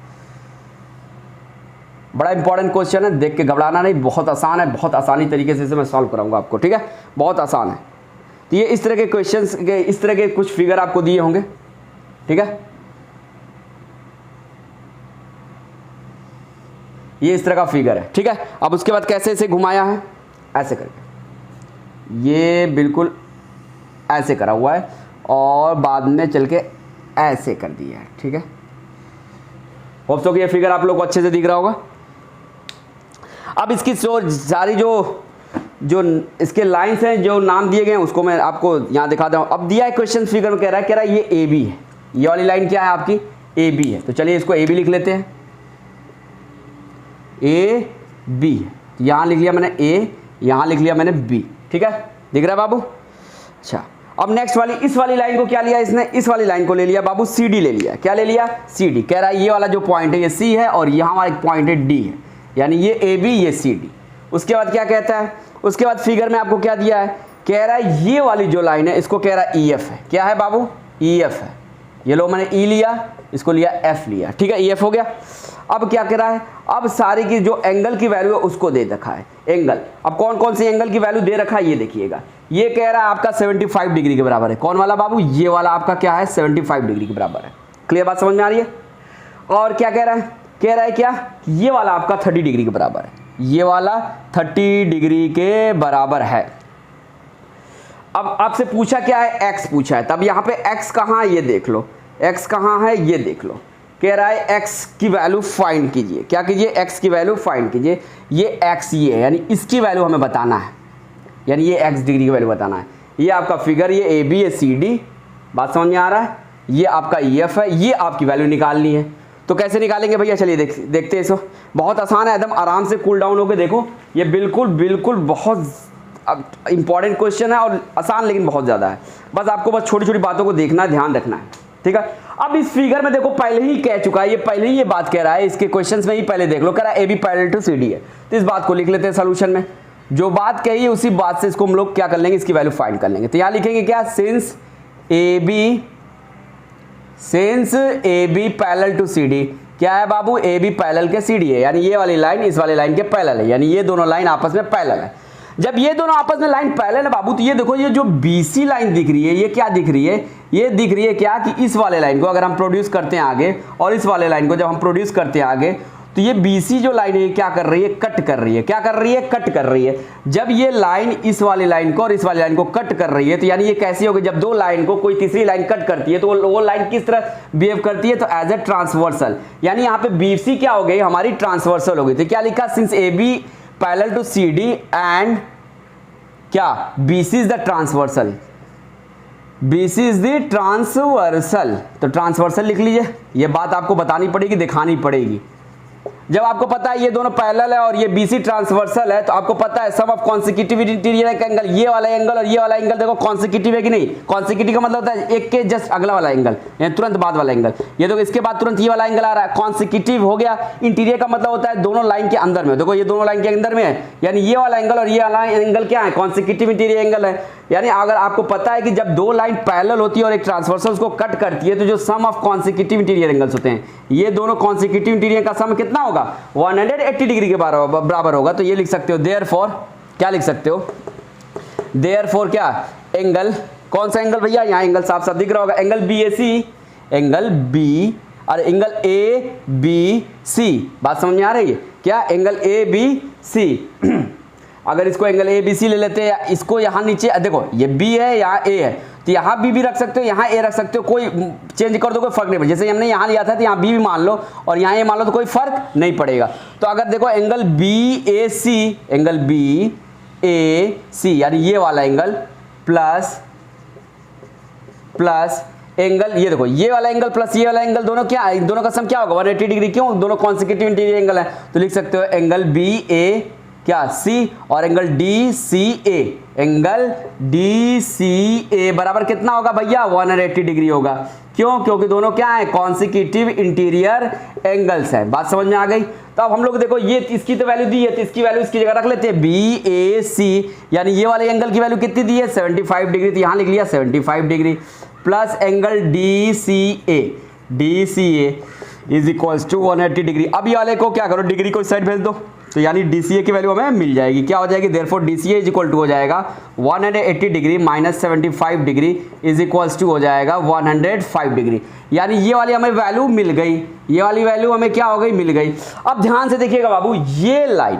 बड़ा इंपॉर्टेंट क्वेश्चन है, देख के घबराना नहीं, बहुत आसान है, बहुत आसानी तरीके से इसे मैं सॉल्व कराऊंगा आपको, ठीक है, बहुत आसान है। तो ये इस तरह के क्वेश्चंस के, इस तरह के कुछ फिगर आपको दिए होंगे, ठीक है। ये इस तरह का फिगर है, ठीक है। अब उसके बाद कैसे इसे घुमाया है, ऐसे करके, ये बिल्कुल ऐसे करा हुआ है, और बाद में चल के ऐसे कर दिया है, ठीक है। होप सो कि ये फिगर आप लोग को अच्छे से दिख रहा होगा। अब इसकी सारी जो इसके लाइंस हैं, जो नाम दिए गए हैं, उसको मैं आपको यहाँ दिखा दूँ। अब दिया है क्वेश्चन फिगर में, कह रहा है ये ए बी है, ये वाली लाइन क्या है आपकी, ए बी है। तो चलिए इसको ए बी लिख लेते हैं, ए बी, यहाँ लिख लिया मैंने ए, यहाँ लिख लिया मैंने बी, ठीक है, दिख रहा है बाबू। अच्छा, अब नेक्स्ट वाली, इस वाली लाइन को क्या लिया इसने, इस वाली लाइन को ले लिया बाबू, सी डी ले लिया। क्या ले लिया, सी डी। कह रहा है ये वाला जो पॉइंट है ये सी है, और यहाँ वाला एक पॉइंट है डी है, यानी ये ए बी, ये सी डी। उसके बाद क्या कहता है, उसके बाद फिगर में आपको क्या दिया है, कह रहा है ये वाली जो लाइन है इसको कह रहा है ई एफ है। क्या है बाबू, ई एफ है। ये लो मैंने ई लिया, इसको लिया एफ लिया, ठीक है, ई एफ हो गया। अब क्या कह रहा है, अब सारी की जो एंगल की वैल्यू है उसको दे रखा है, एंगल। अब कौन कौन सी एंगल की वैल्यू दे रखा है ये देखिएगा। ये कह रहा है आपका 75 डिग्री के बराबर है। कौन वाला बाबू, ये वाला आपका क्या है, 75 डिग्री के बराबर है। क्लियर बात समझ में आ रही है। और क्या कह रहा है, कह रहा है क्या, ये वाला आपका 30 डिग्री के बराबर है, ये वाला 30 डिग्री के बराबर है। अब आपसे पूछा क्या है, एक्स पूछा है, तब यहाँ पे एक्स कहाँ है ये देख लो, एक्स कहाँ है ये देख लो। कह रहा है एक्स की वैल्यू फाइंड कीजिए। क्या कीजिए, एक्स की वैल्यू फाइंड कीजिए। ये एक्स ये है, यानी इसकी वैल्यू हमें बताना है, यानी ये एक्स डिग्री की वैल्यू बताना है। ये आपका फिगर, ये ए बी, ये सी डी, बात समझ में आ रहा है। ये आपका ई एफ है, ये आपकी वैल्यू निकालनी है। तो कैसे निकालेंगे भैया, चलिए देखते हैं इसको। बहुत आसान है, एकदम आराम से कूल डाउन होकर देखो। ये बिल्कुल बिल्कुल बहुत इंपॉर्टेंट क्वेश्चन है, और आसान लेकिन बहुत ज़्यादा है। बस आपको बस छोटी छोटी बातों को देखना है, ध्यान रखना है, ठीक है। अब इस फिगर में देखो पहले ही कह चुका है, ये पहले ही ये बात कह रहा है, इसके क्वेश्चंस में ही पहले देख लो, कह रहा है A B parallel to C D है। तो इस बात को लिख लेते हैं सोल्यूशन में। जो बात कही है उसी बात से इसको हम लोग क्या कर लेंगे, इसकी वैल्यू फाइंड कर लेंगे। तो यहाँ लिखेंगे क्या, since A B parallel to C D. क्या है बाबू, ए बी पैरेलल के सी डी है, यानी ये वाली लाइन इस वाली लाइन के पैरेलल है, यानी ये दोनों लाइन आपस में पैरेलल है। जब ये दोनों आपस में लाइन पैरेलल है बाबू, तो ये देखो, ये जो बीसी लाइन दिख रही है, ये क्या दिख रही है, ये दिख रही है क्या, कि इस वाले लाइन को अगर हम प्रोड्यूस करते हैं आगे, और इस वाले लाइन को जब हम प्रोड्यूस करते हैं आगे, तो ये बीसी जो लाइन है क्या कर रही है, कट कर रही है। क्या कर रही है, कट कर रही है। जब ये लाइन इस वाली लाइन को और इस वाली लाइन को कट कर रही है, तो यानी ये कैसी होगी, जब दो लाइन को कोई तीसरी लाइन कट करती है तो वो लाइन किस तरह बिहेव करती है, तो एज ए ट्रांसवर्सल। यानी यहाँ पे बीसी क्या हो गई, हमारी ट्रांसवर्सल हो गई। तो क्या लिखा, since A B parallel to C D and क्या, BC is the transversal, BC is the transversal. तो ट्रांसवर्सल लिख लीजिए। ये बात आपको बतानी पड़ेगी, दिखानी पड़ेगी। जब आपको पता है ये दोनों पैरेलल है और ये BC ट्रांसवर्सल है, तो आपको पता है सम ऑफ कॉन्सेक्यूटिव इंटीरियर एंगल, ये वाला एंगल और ये वाला एंगल देखो कॉन्सेक्यूटिव है कि नहीं। कॉन्सेक्यूटिव का मतलब होता है एक के जस्ट अगला वाला एंगल, यानी तुरंत बाद वाला एंगल। ये देखो इसके बाद तुरंत ये वाला एंगल आ रहा है, कॉन्सेक्यूटिव हो गया। इंटीरियर का मतलब होता है दोनों लाइन के अंदर में, देखो ये दोनों लाइन के अंदर में है, यानी ये वाला एंगल और ये वाला एंगल क्या है, कॉन्सेक्यूटिव इंटीरियर एंगल है। यानी अगर आपको पता है कि जब दो लाइन पैरेलल होती है और एक ट्रांसवर्सल उसको कट करती है, तो जो सम ऑफ कॉन्सेक्यूटिव इंटीरियर एंगल्स होते हैं, ये दोनों कॉन्सेक्यूटिव इंटीरियर का सम कितना होगा, 180 डिग्री के बराबर होगा। तो ये लिख सकते हो देयरफॉर, क्या लिख सकते हो, देयरफॉर क्या, एंगल, कौन सा एंगल भैया, यहाँ एंगल साफ साफ दिख रहा होगा, एंगल BAC, एंगल B और एंगल ABC। बात समझ में आ रही है क्या, एंगल ABC। अगर इसको एंगल ABC ले लेते हैं, इसको यहाँ नीचे देखो ये B है, यहाँ A है, तो यहाँ B रख सकते हो, यहाँ A रख सकते हो, कोई चेंज कर दो कोई फर्क नहीं पड़ेगा। जैसे हमने यहाँ लिया था तो यहाँ B भी मान लो और यहाँ A मान लो, तो कोई फर्क नहीं पड़ेगा। तो अगर देखो एंगल BAC, एंगल BAC यानी ये वाला एंगल प्लस एंगल, ये देखो ये वाला एंगल प्लस ये वाला एंगल, दोनों क्या, दोनों का सम क्या होगा, 180 डिग्री। क्यों, दोनों कॉन्सेक्यूटिव इंटीरियर एंगल है, तो लिख सकते हो एंगल BA क्या C और एंगल DCA, एंगल DCA बराबर कितना होगा भैया, 180 डिग्री होगा। क्यों, क्योंकि दोनों क्या है, कॉन्सेक्यूटिव इंटीरियर एंगल्स है। बात समझ में आ गई। तो अब हम लोग देखो ये इसकी तो वैल्यू दी है, तो इसकी वैल्यू इसकी जगह रख लेते हैं, BAC यानी ये वाले एंगल की वैल्यू कितनी दी है, 75 डिग्री, तो यहाँ लिख लिया 75 degree plus angle DCA is equals to 180 degree. अब ये वाले को क्या करो, डिग्री को इस साइड भेज दो, तो यानी DCA की वैल्यू हमें मिल जाएगी, क्या हो जाएगी, therefore DCA is equal to हो जाएगा 180 degree minus 75 degree is equals to हो जाएगा 105 डिग्री। यानी ये वाली हमें वैल्यू मिल गई, ये वाली वैल्यू हमें क्या हो गई, मिल गई। अब ध्यान से देखिएगा बाबू, ये लाइन,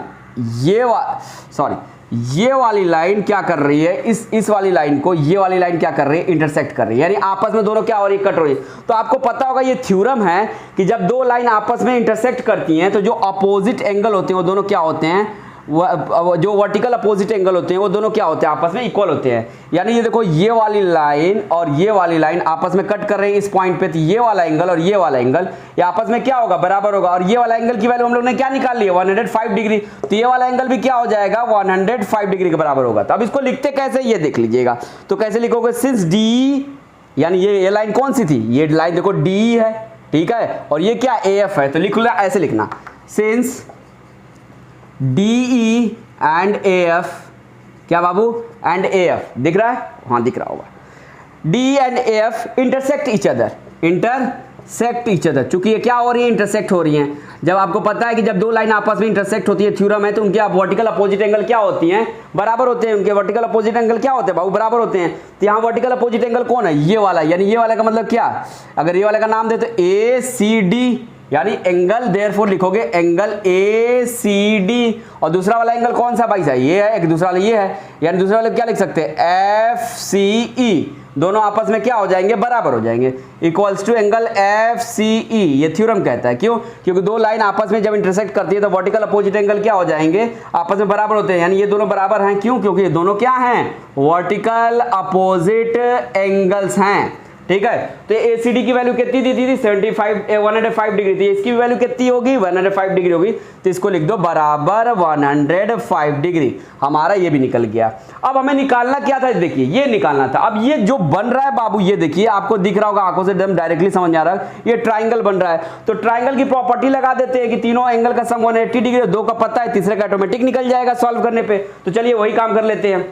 ये वाली लाइन क्या कर रही है, इस वाली लाइन को ये वाली लाइन क्या कर रही है, इंटरसेक्ट कर रही है, यानी आपस में दोनों क्या हो रही है, कट रही है। तो आपको पता होगा ये थ्योरम है कि जब दो लाइन आपस में इंटरसेक्ट करती हैं, तो जो अपोजिट एंगल होते हैं वो दोनों क्या होते हैं, जो वर्टिकल अपोजिट एंगल होते हैं वो दोनों क्या होते हैं, आपस में इक्वल होते हैं। यानी ये देखो ये वाली लाइन और ये वाली लाइन आपस में कट कर रहे हैं इस पॉइंट पे, तो ये वाला एंगल और ये वाला एंगल ये आपस में क्या होगा, बराबर होगा। और ये वाला एंगल की वैल्यू हम लोग ने क्या निकाल ली है, 105 डिग्री, तो ये वाला एंगल भी क्या हो जाएगा, 105 डिग्री के बराबर होगा। तो अब इसको लिखते कैसे, ये देख लीजिएगा। तो कैसे लिखोगे, सिंस D यानी ये लाइन कौन सी थी, ये लाइन देखो D है, ठीक है, और ये क्या AF है, तो लिख लो ऐसे लिखना, सिंस DE एंड AF, क्या बाबू, एंड AF दिख रहा है, हाँ दिख रहा होगा, DE and AF intersect each other, चूंकि ये क्या हो रही है, इंटरसेक्ट हो रही हैं। जब आपको पता है कि जब दो लाइन आपस में इंटरसेक्ट होती है, थ्योरम है, तो उनके आप वर्टिकल अपोजिट एंगल क्या होती हैं, बराबर होते हैं। उनके वर्टिकल अपोजिट एंगल क्या होते हैं बाबू, बराबर होते हैं। तो यहाँ वर्टिकल अपोजिट एंगल कौन है, ये वाला, यानी ये वाला का मतलब क्या, अगर ये वाले का नाम दे तो ACD यानी एंगल, देयरफॉर लिखोगे एंगल ACD, और दूसरा वाला एंगल कौन सा भाई साहब, ये है, एक दूसरा वाला ये है, यानी दूसरे वाले क्या लिख सकते हैं, FCE, दोनों आपस में क्या हो जाएंगे, बराबर हो जाएंगे, इक्वल्स टू एंगल FCE। ये थ्योरम कहता है, क्यों, क्योंकि दो लाइन आपस में जब इंटरसेक्ट करती है तो वर्टिकल अपोजिट एंगल क्या हो जाएंगे, आपस में बराबर होते हैं, यानी ये दोनों बराबर हैं। क्यों, क्योंकि ये दोनों क्या हैं, वर्टिकल अपोजिट एंगल्स हैं, ठीक है। तो ACD की वैल्यू कितनी दी थी, 105 डिग्री थी, इसकी वैल्यू कितनी होगी, 105 डिग्री होगी, तो इसको लिख दो बराबर 105 डिग्री, हमारा ये भी निकल गया। अब हमें निकालना क्या था, देखिए ये निकालना था। अब ये जो बन रहा है बाबू, ये देखिए आपको दिख रहा होगा आंखों से एकदम डायरेक्टली समझ आ रहा है, ये ट्राइंगल बन रहा है। तो ट्राइंगल की प्रॉपर्टी लगा देते हैं कि तीनों एंगल का सम 180 डिग्री, दो का पता है, तीसरे का ऑटोमेटिक निकल जाएगा सॉल्व करने पे। तो चलिए वही काम कर लेते हैं,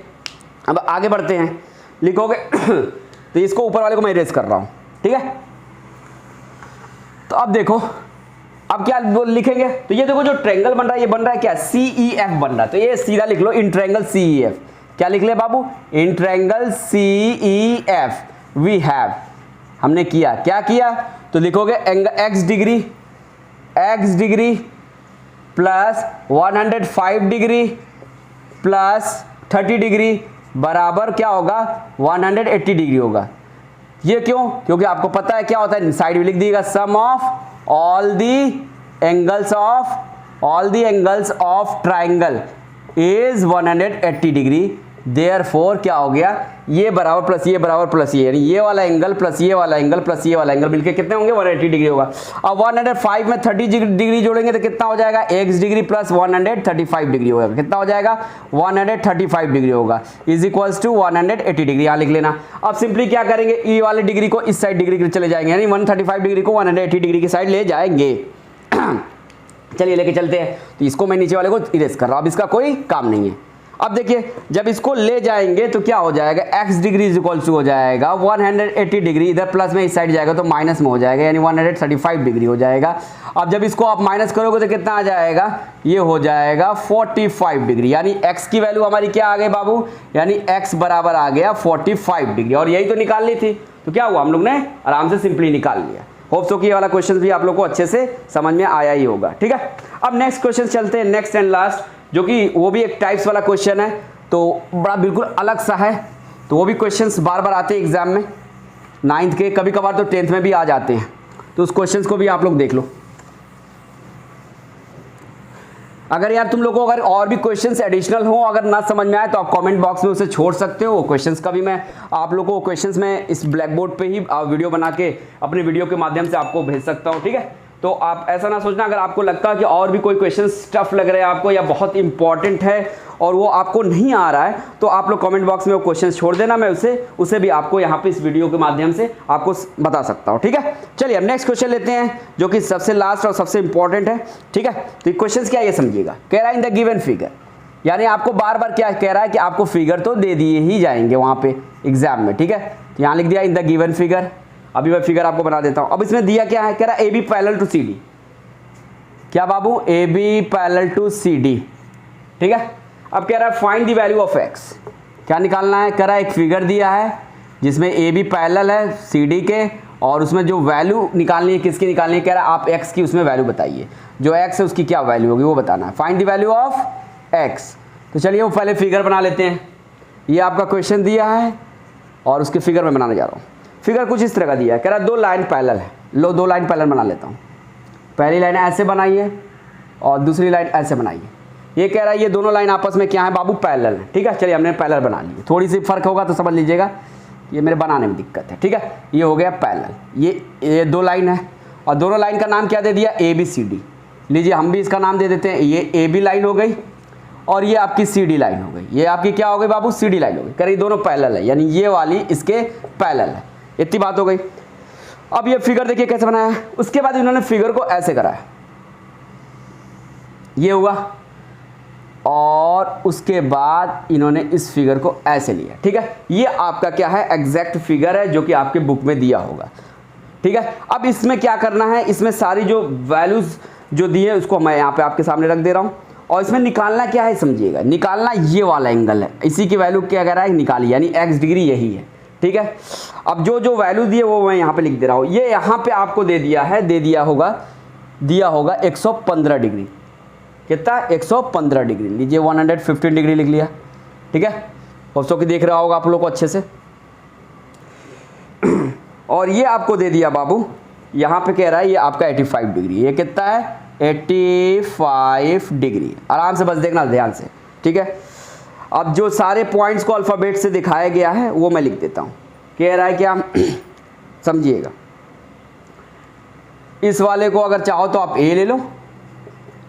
अब आगे बढ़ते हैं, लिखोगे तो इसको ऊपर वाले को मैं इरेज कर रहा हूं, ठीक है। तो अब देखो, अब क्या लिखेंगे, तो ये देखो जो ट्रायंगल बन रहा है, ये बन रहा है क्या, CEF बन रहा है, तो ये सीधा लिख लो इन ट्रायंगल CEF। क्या लिख ले बाबू, in triangle CEF we have, हमने किया, क्या किया, तो लिखोगे angle x degree plus 105 degree plus 30 degree बराबर क्या होगा, 180 डिग्री होगा। ये क्यों, क्योंकि आपको पता है क्या होता है, साइड में लिख दीजिएगा sum of all the angles of triangle is 180 degree therefore क्या हो गया, ये बराबर प्लस ये बराबर प्लस ये, यानी ये वाला एंगल प्लस ये वाला एंगल प्लस ये वाला एंगल मिलके कितने होंगे 180 डिग्री होगा। अब 105 में 30 डिग्री जोड़ेंगे तो कितना हो जाएगा, x डिग्री प्लस 135 डिग्री होगा, कितना हो जाएगा 135 डिग्री होगा, इज इक्वल्स टू 180 डिग्री, यहाँ लिख लेना। अब सिंपली क्या करेंगे, ई वाले डिग्री को इस साइड डिग्री के चले जाएंगे, यानी 135 डिग्री को 180 डिग्री की साइड ले जाएंगे। चलिए लेके चलते हैं, तो इसको मैं नीचे वाले को इरेज कर रहा हूं, अब इसका कोई काम नहीं है। अब देखिए जब इसको ले जाएंगे तो क्या हो जाएगा, x degree is equal to हो जाएगा 180 डिग्री, इधर प्लस में इस साइड जाएगा तो माइनस में हो जाएगा, यानी 135 डिग्री हो जाएगा। अब जब इसको आप माइनस करोगे तो कितना आ जाएगा, ये हो जाएगा 45 डिग्री, यानी x की वैल्यू हमारी क्या आ गई बाबू, यानी x बराबर आ गया 45 डिग्री, और यही तो निकालनी थी। तो क्या हुआ, हम लोग ने आराम से सिंपली निकाल लिया। होप सो कि ये वाला क्वेश्चन भी आप लोग को अच्छे से समझ में आया ही होगा। ठीक है, अब नेक्स्ट क्वेश्चन चलते हैं, नेक्स्ट एंड लास्ट, जो कि वो भी एक टाइप्स वाला क्वेश्चन है, तो बड़ा बिल्कुल अलग सा है। तो वो भी क्वेश्चंस बार बार आते हैं एग्जाम में, 9th के, कभी कभार तो 10th में भी आ जाते हैं, तो उस क्वेश्चंस को भी आप लोग देख लो। अगर यार तुम लोग को अगर और भी क्वेश्चंस एडिशनल हो, अगर ना समझ में आए तो आप कमेंट बॉक्स में उसे छोड़ सकते हो। क्वेश्चंस का भी मैं आप लोगों को क्वेश्चंस में इस ब्लैक बोर्ड पे ही वीडियो बना के अपने वीडियो के माध्यम से आपको भेज सकता हूँ। ठीक है, तो आप ऐसा ना सोचना, अगर आपको लगता है कि और भी कोई क्वेश्चंस टफ लग रहे हैं आपको या बहुत इंपॉर्टेंट है और वो आपको नहीं आ रहा है, तो आप लोग कमेंट बॉक्स में वो क्वेश्चन छोड़ देना, मैं उसे भी आपको यहाँ पे इस वीडियो के माध्यम से आपको बता सकता हूँ। ठीक है, चलिए अब नेक्स्ट क्वेश्चन लेते हैं, जो कि सबसे लास्ट और सबसे इंपॉर्टेंट है। ठीक है, तो क्वेश्चन क्या ये समझिएगा, कह रहा है इन द गिवन फिगर, यानी आपको बार बार क्या कह रहा है कि आपको फिगर तो दे दिए ही जाएंगे वहाँ पे एग्जाम में। ठीक है, तो यहाँ लिख दिया इन द गिवन फिगर, अभी मैं फिगर आपको बना देता हूँ। अब इसमें दिया क्या है, कह रहा है A B parallel to C D, क्या बाबू, A B parallel to C D. ठीक है, अब कह रहा है find the value of X, क्या निकालना है, कह रहा है एक फिगर दिया है जिसमें ए बी पैरेलल है सी डी के, और उसमें जो वैल्यू निकालनी है, किसकी निकालनी है, कह रहा है आप एक्स की उसमें वैल्यू बताइए, जो एक्स है उसकी क्या वैल्यू होगी वो बताना है, find the value of x. तो चलिए वो पहले फिगर बना लेते हैं, ये आपका क्वेश्चन दिया है और उसके फिगर में बनाने जा रहा हूँ। फिगर कुछ इस तरह का दिया है, कह रहा है दो लाइन पैरेलल है, लो दो लाइन पैरेलल बना लेता हूँ, पहली लाइन ऐसे बनाइए और दूसरी लाइन ऐसे बनाइए। ये कह रहा है ये दोनों लाइन आपस में क्या है बाबू, पैरेलल है। ठीक है, चलिए हमने पैरेलल बना लिए, थोड़ी सी फर्क होगा तो समझ लीजिएगा, ये मेरे बनाने में दिक्कत है। ठीक है, ये हो गया पैरेलल, ये दो लाइन है और दोनों लाइन का नाम क्या दे दिया, ए बी सी डी। लीजिए हम भी इसका नाम दे देते हैं, ये ए बी लाइन हो गई और ये आपकी सी डी लाइन हो गई, ये आपकी क्या हो गई बाबू, सी डी लाइन हो गई। कह रही दोनों पैरेलल है, यानी ये वाली इसके पैरेलल है, इतनी बात हो गई। अब ये फिगर देखिए कैसे बनाया है, उसके बाद इन्होंने फिगर को ऐसे कराया, ये हुआ, और उसके बाद इन्होंने इस फिगर को ऐसे लिया। ठीक है, ये आपका क्या है, एग्जैक्ट फिगर है जो कि आपके बुक में दिया होगा। ठीक है, अब इसमें क्या करना है, इसमें सारी जो वैल्यूज जो दी है उसको मैं यहाँ पे आपके सामने रख दे रहा हूँ, और इसमें निकालना क्या है समझिएगा, निकालना ये वाला एंगल है, इसी की वैल्यू क्या कह रहा है निकालिए, यानी x डिग्री यही है। ठीक है, अब जो जो वैल्यू दी है वो मैं यहाँ पे लिख दे रहा हूँ, ये यहाँ पे आपको दे दिया है, दिया होगा 115 डिग्री, कितना 115 डिग्री, लीजिए 115 डिग्री लिख लिया। ठीक है, दोस्तों की देख रहा होगा आप लोग को अच्छे से, और ये आपको दे दिया बाबू, यहाँ पे कह रहा है ये आपका 85 डिग्री, ये कितना है 85 डिग्री, आराम से बस देखना ध्यान से। ठीक है, अब जो सारे पॉइंट्स को अल्फ़ाबेट से दिखाया गया है वो मैं लिख देता हूँ। कह रहा है क्या समझिएगा, इस वाले को अगर चाहो तो आप ए ले लो,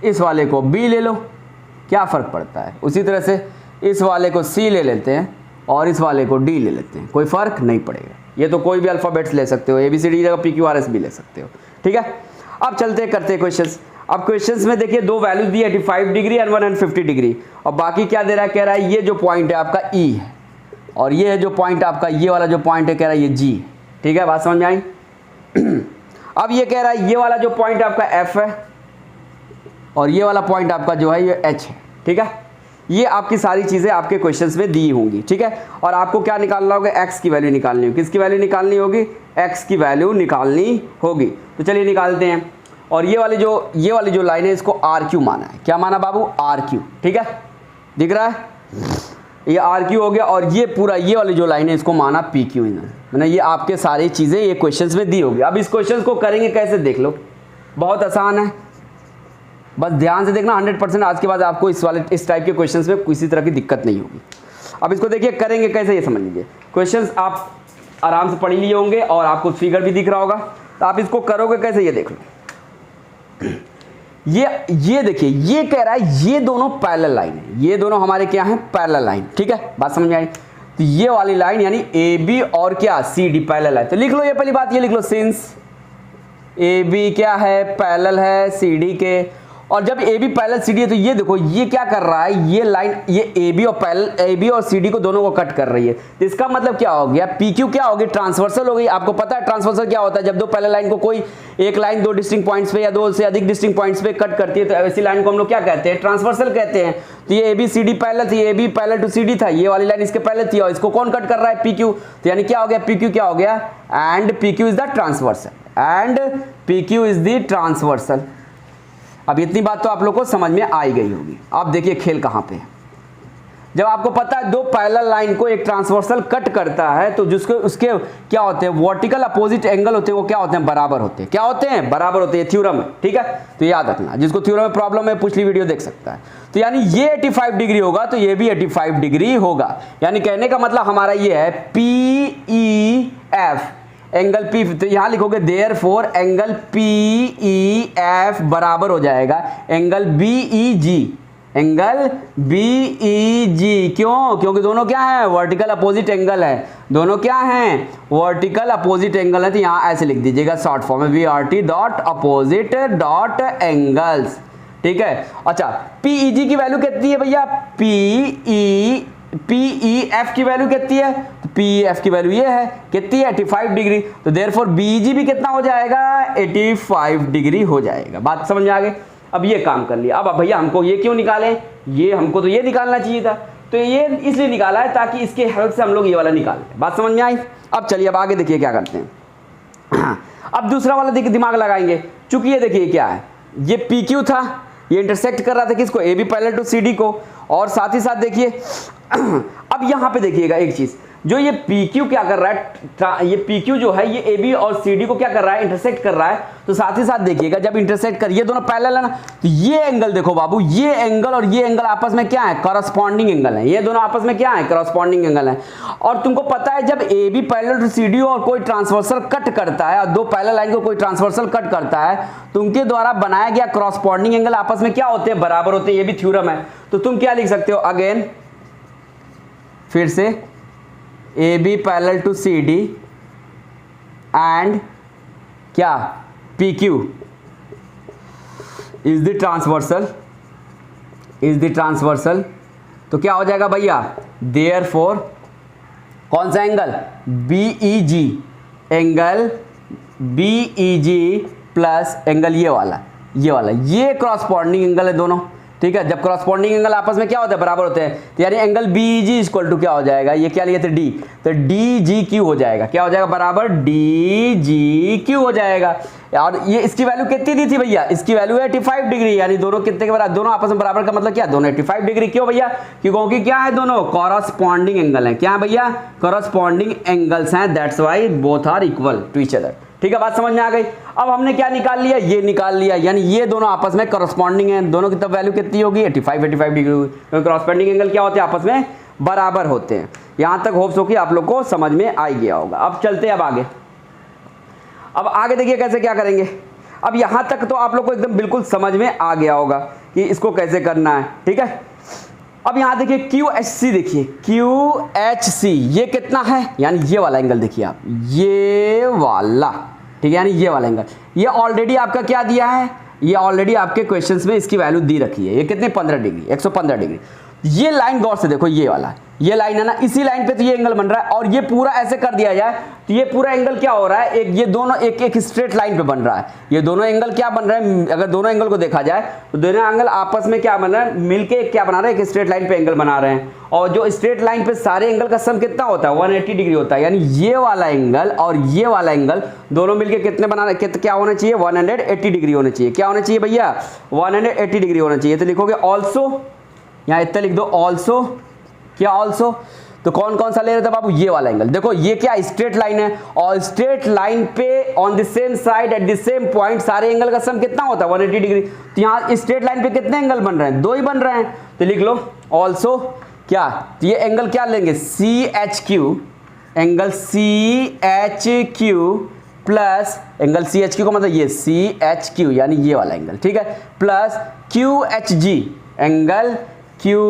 इस वाले को बी ले लो, क्या फ़र्क पड़ता है। उसी तरह से इस वाले को सी ले लेते हैं और इस वाले को डी ले लेते हैं, कोई फ़र्क नहीं पड़ेगा। ये तो कोई भी अल्फ़ाबेट्स ले सकते हो, ए बी सी डी जगह पी क्यू आर एस भी ले सकते हो। ठीक है, अब चलते करते हैं क्वेश्चंस। अब क्वेश्चंस में देखिए दो values the 85 degree and 150 degree, और बाकी क्या दे रहा है, कह रहा है ये जो पॉइंट है आपका ई है, और ये है जो पॉइंट आपका ये वाला जो पॉइंट है कह रहा है ये जी। ठीक है, बात समझ में आई। अब ये कह रहा है ये वाला जो पॉइंट आपका एफ है और ये वाला पॉइंट आपका जो है ये एच है। ठीक है, ये आपकी सारी चीज़ें आपके क्वेश्चंस में दी होंगी। ठीक है, और आपको क्या निकालना होगा, एक्स की वैल्यू निकालनी होगी। किसकी वैल्यू निकालनी होगी, एक्स की वैल्यू निकालनी होगी। तो चलिए निकालते हैं। और ये वाली जो लाइन है इसको आर क्यू माना है, क्या माना बाबू, आर क्यू। ठीक है, दिख रहा है, ये आर क्यू हो गया, और ये पूरा ये वाली जो लाइन है इसको माना पी क्यू। मैंने ये आपके सारी चीज़ें ये क्वेश्चंस में दी होगी। अब इस क्वेश्चंस को करेंगे कैसे देख लो, बहुत आसान है, बस ध्यान से देखना। 100% आज के बाद आपको इस टाइप के क्वेश्चंस में किसी तरह की दिक्कत नहीं होगी। अब इसको देखिए करेंगे कैसे, ये समझ लीजिए। क्वेश्चंस आप आराम से पढ़ लिए होंगे और आपको फिगर भी दिख रहा होगा, तो आप इसको करोगे कैसे, ये देख लो। ये देखिए, ये कह रहा है ये दोनों पैरेलल लाइन है, ये दोनों हमारे क्या है, पैरेलल लाइन, ठीक है, बात समझ में आई। तो ये वाली लाइन यानी ए बी और क्या सी डी पैरेलल है, तो लिख लो ये पहली बात, ये लिख लो सिंस ए बी क्या है, पैरेलल है सी डी के। और जब A B parallel C D है तो ये देखो ये क्या कर रहा है, ये लाइन ये ए बी और पैरेलल, ए बी और सी डी को दोनों को कट कर रही है। तो इसका मतलब क्या हो गया, पी क्यू क्या होगी, ट्रांसवर्सल हो गई। आपको पता है ट्रांसवर्सल क्या होता है, जब दो पैरेलल लाइन को कोई एक लाइन दो डिस्टिंक्ट पॉइंट्स पे या दो से अधिक डिस्टिंक्ट पॉइंट्स पे कट करती है, तो ऐसी लाइन को हम लोग क्या कहते हैं, ट्रांसवर्सल कहते हैं। तो ये A B C D parallel थी, A B parallel to C D था, ये वाली लाइन इसके पैरेलल थी और इसको कौन कट कर रहा है, पी क्यू। तो यानी क्या हो गया, पी क्यू क्या हो गया, and P Q is the transversal, and P Q is the transversal. अब इतनी बात तो आप लोग को समझ में आई गई होगी। अब देखिए खेल कहां पे है, जब आपको पता है दो पैरेलल लाइन को एक ट्रांसवर्सल कट करता है तो जिसको उसके क्या होते हैं, वर्टिकल अपोजिट एंगल होते हैं, वो क्या होते हैं, बराबर होते हैं। क्या होते हैं, बराबर होते हैं, थ्योरम है, ठीक है। तो याद रखना, जिसको थ्योरम में प्रॉब्लम है पिछली वीडियो देख सकता है। तो यानी ये 85 डिग्री होगा तो ये भी 85 डिग्री होगा। यानी कहने का मतलब हमारा ये है P E F angle P, तो यहां लिखोगे therefore angle P E F बराबर हो जाएगा angle B E G, angle B E जी। क्यों, क्योंकि दोनों क्या है, वर्टिकल अपोजिट एंगल है, दोनों क्या हैं, वर्टिकल अपोजिट एंगल है। तो यहां ऐसे लिख दीजिएगा शॉर्ट फॉर्म में, V R T dot opposite dot angles, ठीक है। अच्छा पी ई जी की वैल्यू कितनी है भैया, पी ई एफ की वैल्यू कितनी है, तो पी एफ की वैल्यू ये है कितनी है, 85 डिग्री। तो देयरफॉर बी जी भी कितना हो जाएगा, 85 डिग्री हो जाएगा। बात समझ में आ गई। अब ये काम कर लिया। अब भैया हमको ये क्यों निकालें, ये हमको तो ये निकालना चाहिए था, तो ये इसलिए निकाला है ताकि इसके हेल्प से हम लोग ये वाला निकाल लें। बात समझ में आई। अब चलिए अब आगे देखिए क्या करते हैं। अब दूसरा वाला देखिए दिमाग लगाएंगे, चूंकि ये देखिए क्या है, ये पी क्यू था, ये इंटरसेक्ट कर रहा था किसको, A B parallel to C D को। और साथ ही साथ देखिए अब यहां पे देखिएगा एक चीज, जो ये PQ क्या कर रहा है, ये PQ जो है ये AB और CD को क्या कर रहा है, इंटरसेक्ट कर रहा है। तो साथ ही साथ देखिएगा जब इंटरसेक्ट कर, ये दोनों पैरेलल है ना, तो ये एंगल देखो बाबू, ये एंगल और ये एंगल आपस में क्या है, करस्पॉन्डिंग एंगल है। ये दोनों आपस में क्या है, करस्पॉन्डिंग एंगल है। और तुमको पता है जब AB पैरेलल टू CD और कोई ट्रांसवर्सल कट करता है और दो पैरेलल लाइन को कोई ट्रांसवर्सल कट करता है तो उनके द्वारा बनाया गया करस्पॉन्डिंग एंगल आपस में क्या होते हैं, बराबर होते हैं। ये भी थ्योरम है। तो तुम क्या लिख सकते हो, अगेन फिर से A B parallel to C D and क्या P Q is the transversal, तो क्या हो जाएगा भैया, देयरफॉर कौन सा angle, B E G, angle B E G plus angle ये वाला, ये क्रॉसपॉन्डिंग एंगल है दोनों, ठीक है। जब क्रॉसपॉन्डिंग एंगल आपस में क्या होता है, बराबर होते हैं, तो यानी angle B G equal to क्या हो जाएगा, ये क्या लिए थे डी, तो डी जी क्यू हो जाएगा। क्या हो जाएगा, बराबर डी जी क्यू हो जाएगा। और ये इसकी वैल्यू कितनी दी थी भैया, इसकी वैल्यू है 85 डिग्री, यानी दोनों कितने के बराबर, दोनों आपस में बराबर का मतलब क्या, दोनों 85 डिग्री। क्यों भैया, क्योंकि क्या है, दोनों कॉरस्पॉन्डिंग एंगल है। क्या है भैया, कॉरस्पॉन्डिंग एंगल्स हैं, that's why both are equal to each other. ठीक है, बात समझ में आ गई। अब हमने क्या निकाल लिया, ये निकाल लिया, यानी ये दोनों आपस में करस्पॉन्डिंग है, दोनों की तब वैल्यू कितनी होगी, 85 डिग्री, क्योंकि करस्पॉन्डिंग एंगल क्या होते हैं, आपस में बराबर होते हैं। यहां तक होप्स हो कि आप लोग को समझ में आ गया होगा। अब चलते हैं अब आगे। अब आगे देखिए कैसे क्या करेंगे। अब यहां तक तो आप लोग को एकदम बिल्कुल समझ में आ गया होगा कि इसको कैसे करना है, ठीक है। अब यहां देखिए QHC, देखिए QHC ये कितना है, यानी ये वाला एंगल देखिए आप, ये वाला, ठीक है, यानी ये वाला एंगल, ये ऑलरेडी आपका क्या दिया है, ये ऑलरेडी आपके क्वेश्चंस में इसकी वैल्यू दी रखी है। ये कितने, 15 डिग्री, 115 डिग्री। ये लाइन गौर से देखो, ये वाला, ये लाइन है ना, इसी लाइन पे तो ये एंगल बन रहा है, और ये पूरा ऐसे कर दिया जाए तो ये पूरा एंगल क्या हो रहा है, एक ये दोनों एक स्ट्रेट लाइन पे बन रहा है। ये दोनों एंगल क्या बन रहा है, अगर दोनों एंगल को देखा जाए तो दोनों एंगल आपस में क्या बन रहा है, मिलके क्या बना रहे हैं, एक स्ट्रेट लाइन पे एंगल बना रहे हैं। और जो स्ट्रेट लाइन पे सारे एंगल का सम कितना होता है, 180 डिग्री होता है। यानी ये वाला एंगल और ये वाला एंगल दोनों मिलके कितने बना रहे, क्या होना चाहिए, 180 डिग्री होना चाहिए। क्या होना चाहिए भैया, 180 डिग्री होना चाहिए। तो लिखोगे ऑल्सो, यहाँ इतना लिख दो ऑल्सो, क्या ऑल्सो, तो कौन कौन सा ले रहे थे बाबू, ये वाला एंगल। देखो ये क्या स्ट्रेट लाइन है, और स्ट्रेट लाइन पे on the same side eight the same point सारे एंगल का सम कितना होता है, 180 डिग्री। तो यहाँ स्ट्रेट लाइन पे कितने एंगल बन रहे हैं, दो ही बन रहे हैं। तो लिख लो ऑल्सो क्या, तो ये एंगल क्या लेंगे C H Q, angle C H Q plus angle C H Q का मतलब ये सी एच क्यू यानी ये वाला एंगल, ठीक है, plus Q H G, angle Q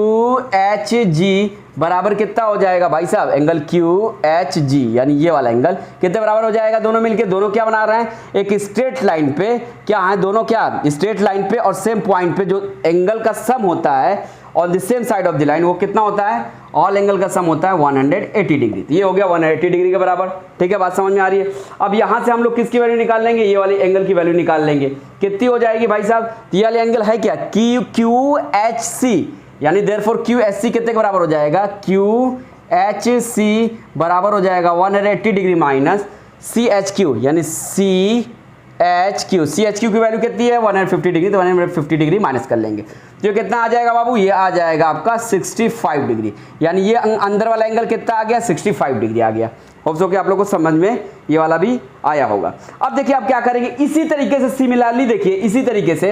H G बराबर कितना हो जाएगा भाई साहब, एंगल क्यू एच जी यानी ये वाला एंगल कितने बराबर हो जाएगा, दोनों मिलके, दोनों क्या बना रहे हैं, एक स्ट्रेट लाइन पे क्या है, दोनों क्या स्ट्रेट लाइन पे और सेम पॉइंट पे जो एंगल का सम होता है on the same side of the line वो कितना होता है, ऑल एंगल का सम होता है 180 डिग्री। तो ये हो गया 180 डिग्री के बराबर, ठीक है, बात समझ में आ रही है। अब यहां से हम लोग किसकी वैल्यू निकाल लेंगे, ये वाली एंगल की वैल्यू निकाल लेंगे, कितनी हो जाएगी भाई साहब, ये वाली एंगल है क्या क्यू एच सी, यानी देयरफॉर क्यू एच सी कितने के बराबर हो जाएगा, क्यू एच सी बराबर हो जाएगा 180 degree minus C H Q, यानी सी एच क्यू की वैल्यू कितनी है 150 डिग्री, तो 150 डिग्री माइनस कर लेंगे, तो कितना आ जाएगा बाबू, ये आ जाएगा आपका 65 डिग्री, यानी ये अंदर वाला एंगल कितना आ गया 65 डिग्री आ गया। होप सो कि आप लोग को समझ में ये वाला भी आया होगा। अब देखिए आप क्या करेंगे, इसी तरीके से सिमिलरली देखिए, इसी तरीके से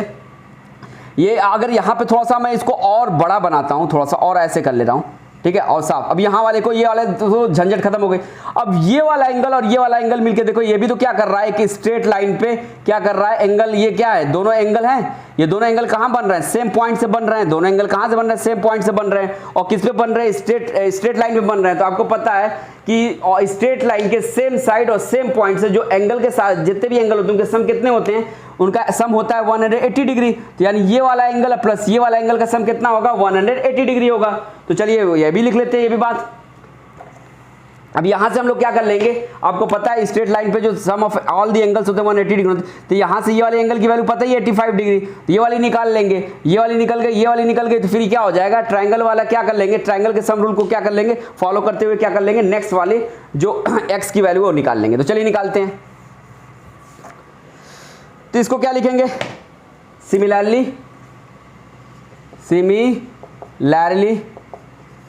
ये अगर यहाँ पे थोड़ा सा मैं इसको और बड़ा बनाता हूँ, थोड़ा सा और ऐसे कर ले रहा हूँ, ठीक है, और साफ, अब यहाँ वाले को ये वाले तो झंझट खत्म हो गई। अब ये वाला एंगल और ये वाला एंगल मिलके देखो, ये भी तो क्या कर रहा है कि स्ट्रेट लाइन पे क्या कर रहा है, एंगल ये क्या है, दोनों एंगल हैं, ये दोनों एंगल कहाँ बन रहे हैं, सेम पॉइंट से बन रहे हैं, दोनों एंगल कहाँ से बन रहे हैं, सेम पॉइंट से बन रहे हैं, और किस पे बन रहे हैं, स्ट्रेट लाइन पे बन रहे हैं। तो आपको पता है कि स्ट्रेट लाइन के सेम साइड और सेम पॉइंट से जो एंगल के साथ जितने भी एंगल होते हैं उनके सम कितने होते हैं, उनका सम होता है 180 डिग्री, तो यानी ये वाला एंगल प्लस ये वाला एंगल का सम कितना होगा 180 डिग्री होगा। तो चलिए ये भी लिख लेते हैं, ये भी बात। अब यहां से हम लोग क्या कर लेंगे, आपको पता है स्ट्रेट लाइन पे जो सम ऑफ ऑल द एंगल्स होते हैं 180 डिग्री, तो यहां से ये वाले एंगल की वैल्यू पता ही है 85 डिग्री, तो ये वाली निकाल लेंगे, ये वाली निकल गई, ये वाली निकल गई, तो फिर क्या हो जाएगा, ट्रायंगल वाला क्या कर लेंगे, ट्रायंगल के सम रूल को क्या कर लेंगे, फॉलो करते हुए क्या कर लेंगे, नेक्स्ट वाले जो एक्स की वैल्यू वो निकाल लेंगे। तो चलिए निकालते हैं, तो इसको क्या लिखेंगे, सिमिलरली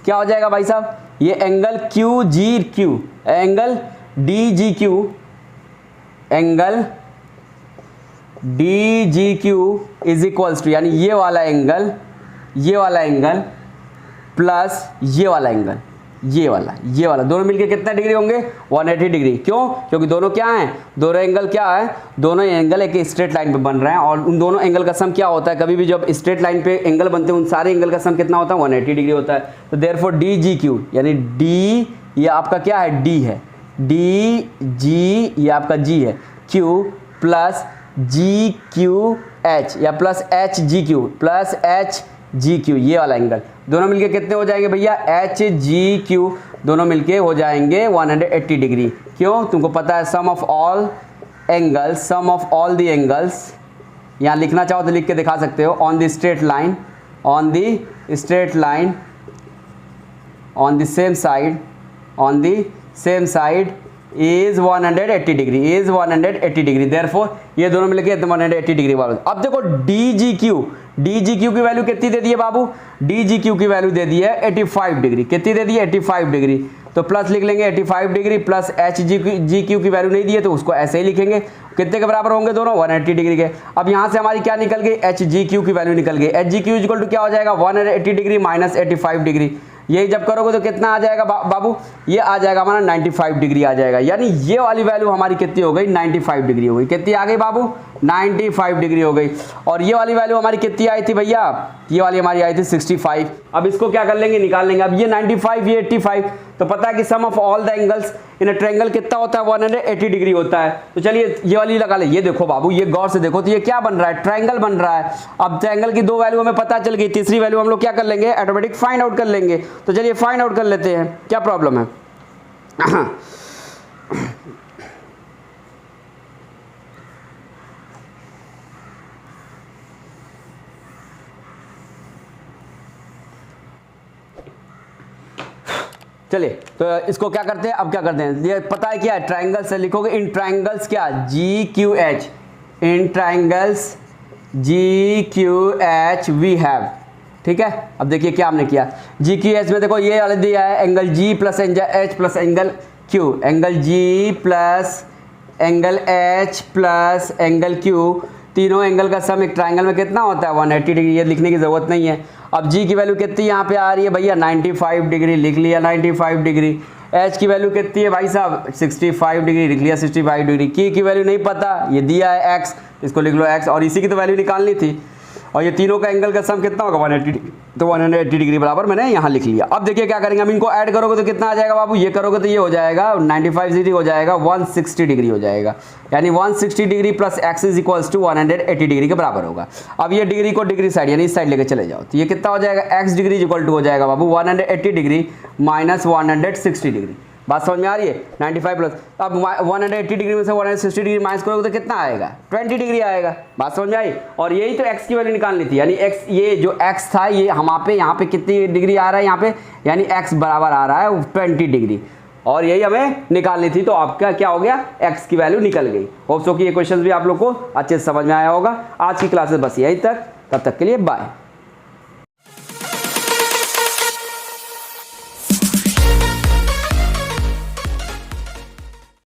क्या हो जाएगा भाई साहब, ये angle Q G Q, angle D G Q, angle D G Q is equals to, यानी ये वाला एंगल प्लस ये वाला एंगल, ये वाला दोनों मिलके कितना डिग्री होंगे 180 डिग्री। क्यों, क्योंकि दोनों क्या हैं, दोनों एंगल क्या है, दोनों एंगल एक स्ट्रेट लाइन पे बन रहे हैं, और उन दोनों एंगल का सम क्या होता है, कभी भी जब स्ट्रेट लाइन पे एंगल बनते हैं उन सारे एंगल का सम कितना होता है 180 डिग्री होता है। तो देयरफॉर डी जी क्यू, यानी डी ये आपका क्या है, डी है, डी जी ये आपका जी है, Q plus G Q H या plus H G Q plus H G Q, ये वाला एंगल दोनों मिलके कितने हो जाएंगे भैया, एच जी क्यू दोनों मिलके हो जाएंगे 180 डिग्री। क्यों, तुमको पता है सम ऑफ ऑल द एंगल्स, यहाँ लिखना चाहो तो लिख के दिखा सकते हो, on the straight line on the same side is 180 degree, therefore ये दोनों मिलके 180 डिग्री बराबर। अब देखो डी जी क्यू की वैल्यू कितनी दे दी है बाबू, डी जी क्यू की वैल्यू दे दी है 85 डिग्री, कितनी दे दी है 85 डिग्री, तो प्लस लिख लेंगे 85 degree plus H G Q की वैल्यू नहीं दी है तो उसको ऐसे ही लिखेंगे, कितने के बराबर होंगे दोनों 180 डिग्री के। अब यहाँ से हमारी क्या निकल गई, एच जी क्यू की वैल्यू निकल गई, H G Q equal to क्या हो जाएगा 180 डिग्री माइनस 85 डिग्री, यही जब करोगे तो कितना आ जाएगा बाबू, ये आ जाएगा हमारा 95 डिग्री आ जाएगा, यानी ये वाली वैल्यू हमारी कितनी हो गई 95 डिग्री हो गई, कितनी आ गई बाबू 95 डिग्री हो गई। और ये वाली वैल्यू हमारी कितनी आई थी भैया, ये वाली हमारी आई थी 65। अब इसको क्या कर लेंगे, निकाल लेंगे। अब ये 95 ये 85, तो पता है कि sum of all the angles in a triangle कितना होता है 180 डिग्री होता है। तो चलिए ये वाली लगा ले, ये देखो बाबू, ये गौर से देखो तो ये क्या बन रहा है, ट्रायंगल बन रहा है। अब ट्रायंगल की दो वैल्यू हमें पता चल गई, तीसरी वैल्यू हम लोग क्या कर लेंगे, ऑटोमेटिक फाइंड आउट कर लेंगे। तो चलिए फाइंड आउट कर लेते हैं, क्या प्रॉब्लम है। चलिए तो इसको क्या करते हैं, अब क्या करते हैं, ये पता है क्या है, ट्रायंगल से लिखोगे इन ट्रायंगल्स क्या जी Q H, in triangles ji Q H we have, ठीक है। अब देखिए क्या हमने किया, जी क्यू एच में देखो ये वाला दिया है angle G plus H plus angle Q, angle G plus angle H plus angle Q, तीनों एंगल का सम एक ट्रायंगल में कितना होता है 180 डिग्री, ये लिखने की जरूरत नहीं है। अब जी की वैल्यू कितनी यहाँ पे आ रही है भैया 95 डिग्री, लिख लिया 95 डिग्री। एच की वैल्यू कितनी है भाई साहब 65 डिग्री, लिख लिया 65 डिग्री। की वैल्यू नहीं पता, ये दिया है एक्स, इसको लिख लो एक्स, और इसी की तो वैल्यू निकालनी थी। और ये तीनों का एंगल का सम कितना होगा 180, तो 180 डिग्री बराबर मैंने यहाँ लिख लिया। अब देखिए क्या करेंगे हम, इनको ऐड करोगे तो कितना आ जाएगा बाबू, ये करोगे तो ये हो जाएगा 95 डिग्री हो जाएगा 160 डिग्री हो जाएगा, यानी 160 degree plus X is equals to 180 degree के बराबर होगा। अब ये डिग्री को डिग्री साइड यानी इस साइड लेके चले जाओ, तो ये कितना हो जाएगा एक्स डिग्री इक्वल टू हो जाएगा बाबू 180 डिग्री माइनस 160 डिग्री। बात समझ में आ रही है, 95 प्लस, अब 180 डिग्री में से 160 डिग्री माइनस करोगे तो कितना आएगा 20 डिग्री आएगा। बात समझ में आई। और यही तो x की वैल्यू निकालनी थी, यानी x, ये जो x था ये यहाँ पे कितनी डिग्री आ रहा है यहाँ पे, यानी x बराबर आ रहा है 20 डिग्री, और यही हमें निकालनी थी। तो आपका क्या हो गया, x की वैल्यू निकल गई। होप सो कि ये क्वेश्चन भी आप लोग को अच्छे से समझ में आया होगा। आज की क्लासेस बस यहीं तक, तब तक के लिए बाय।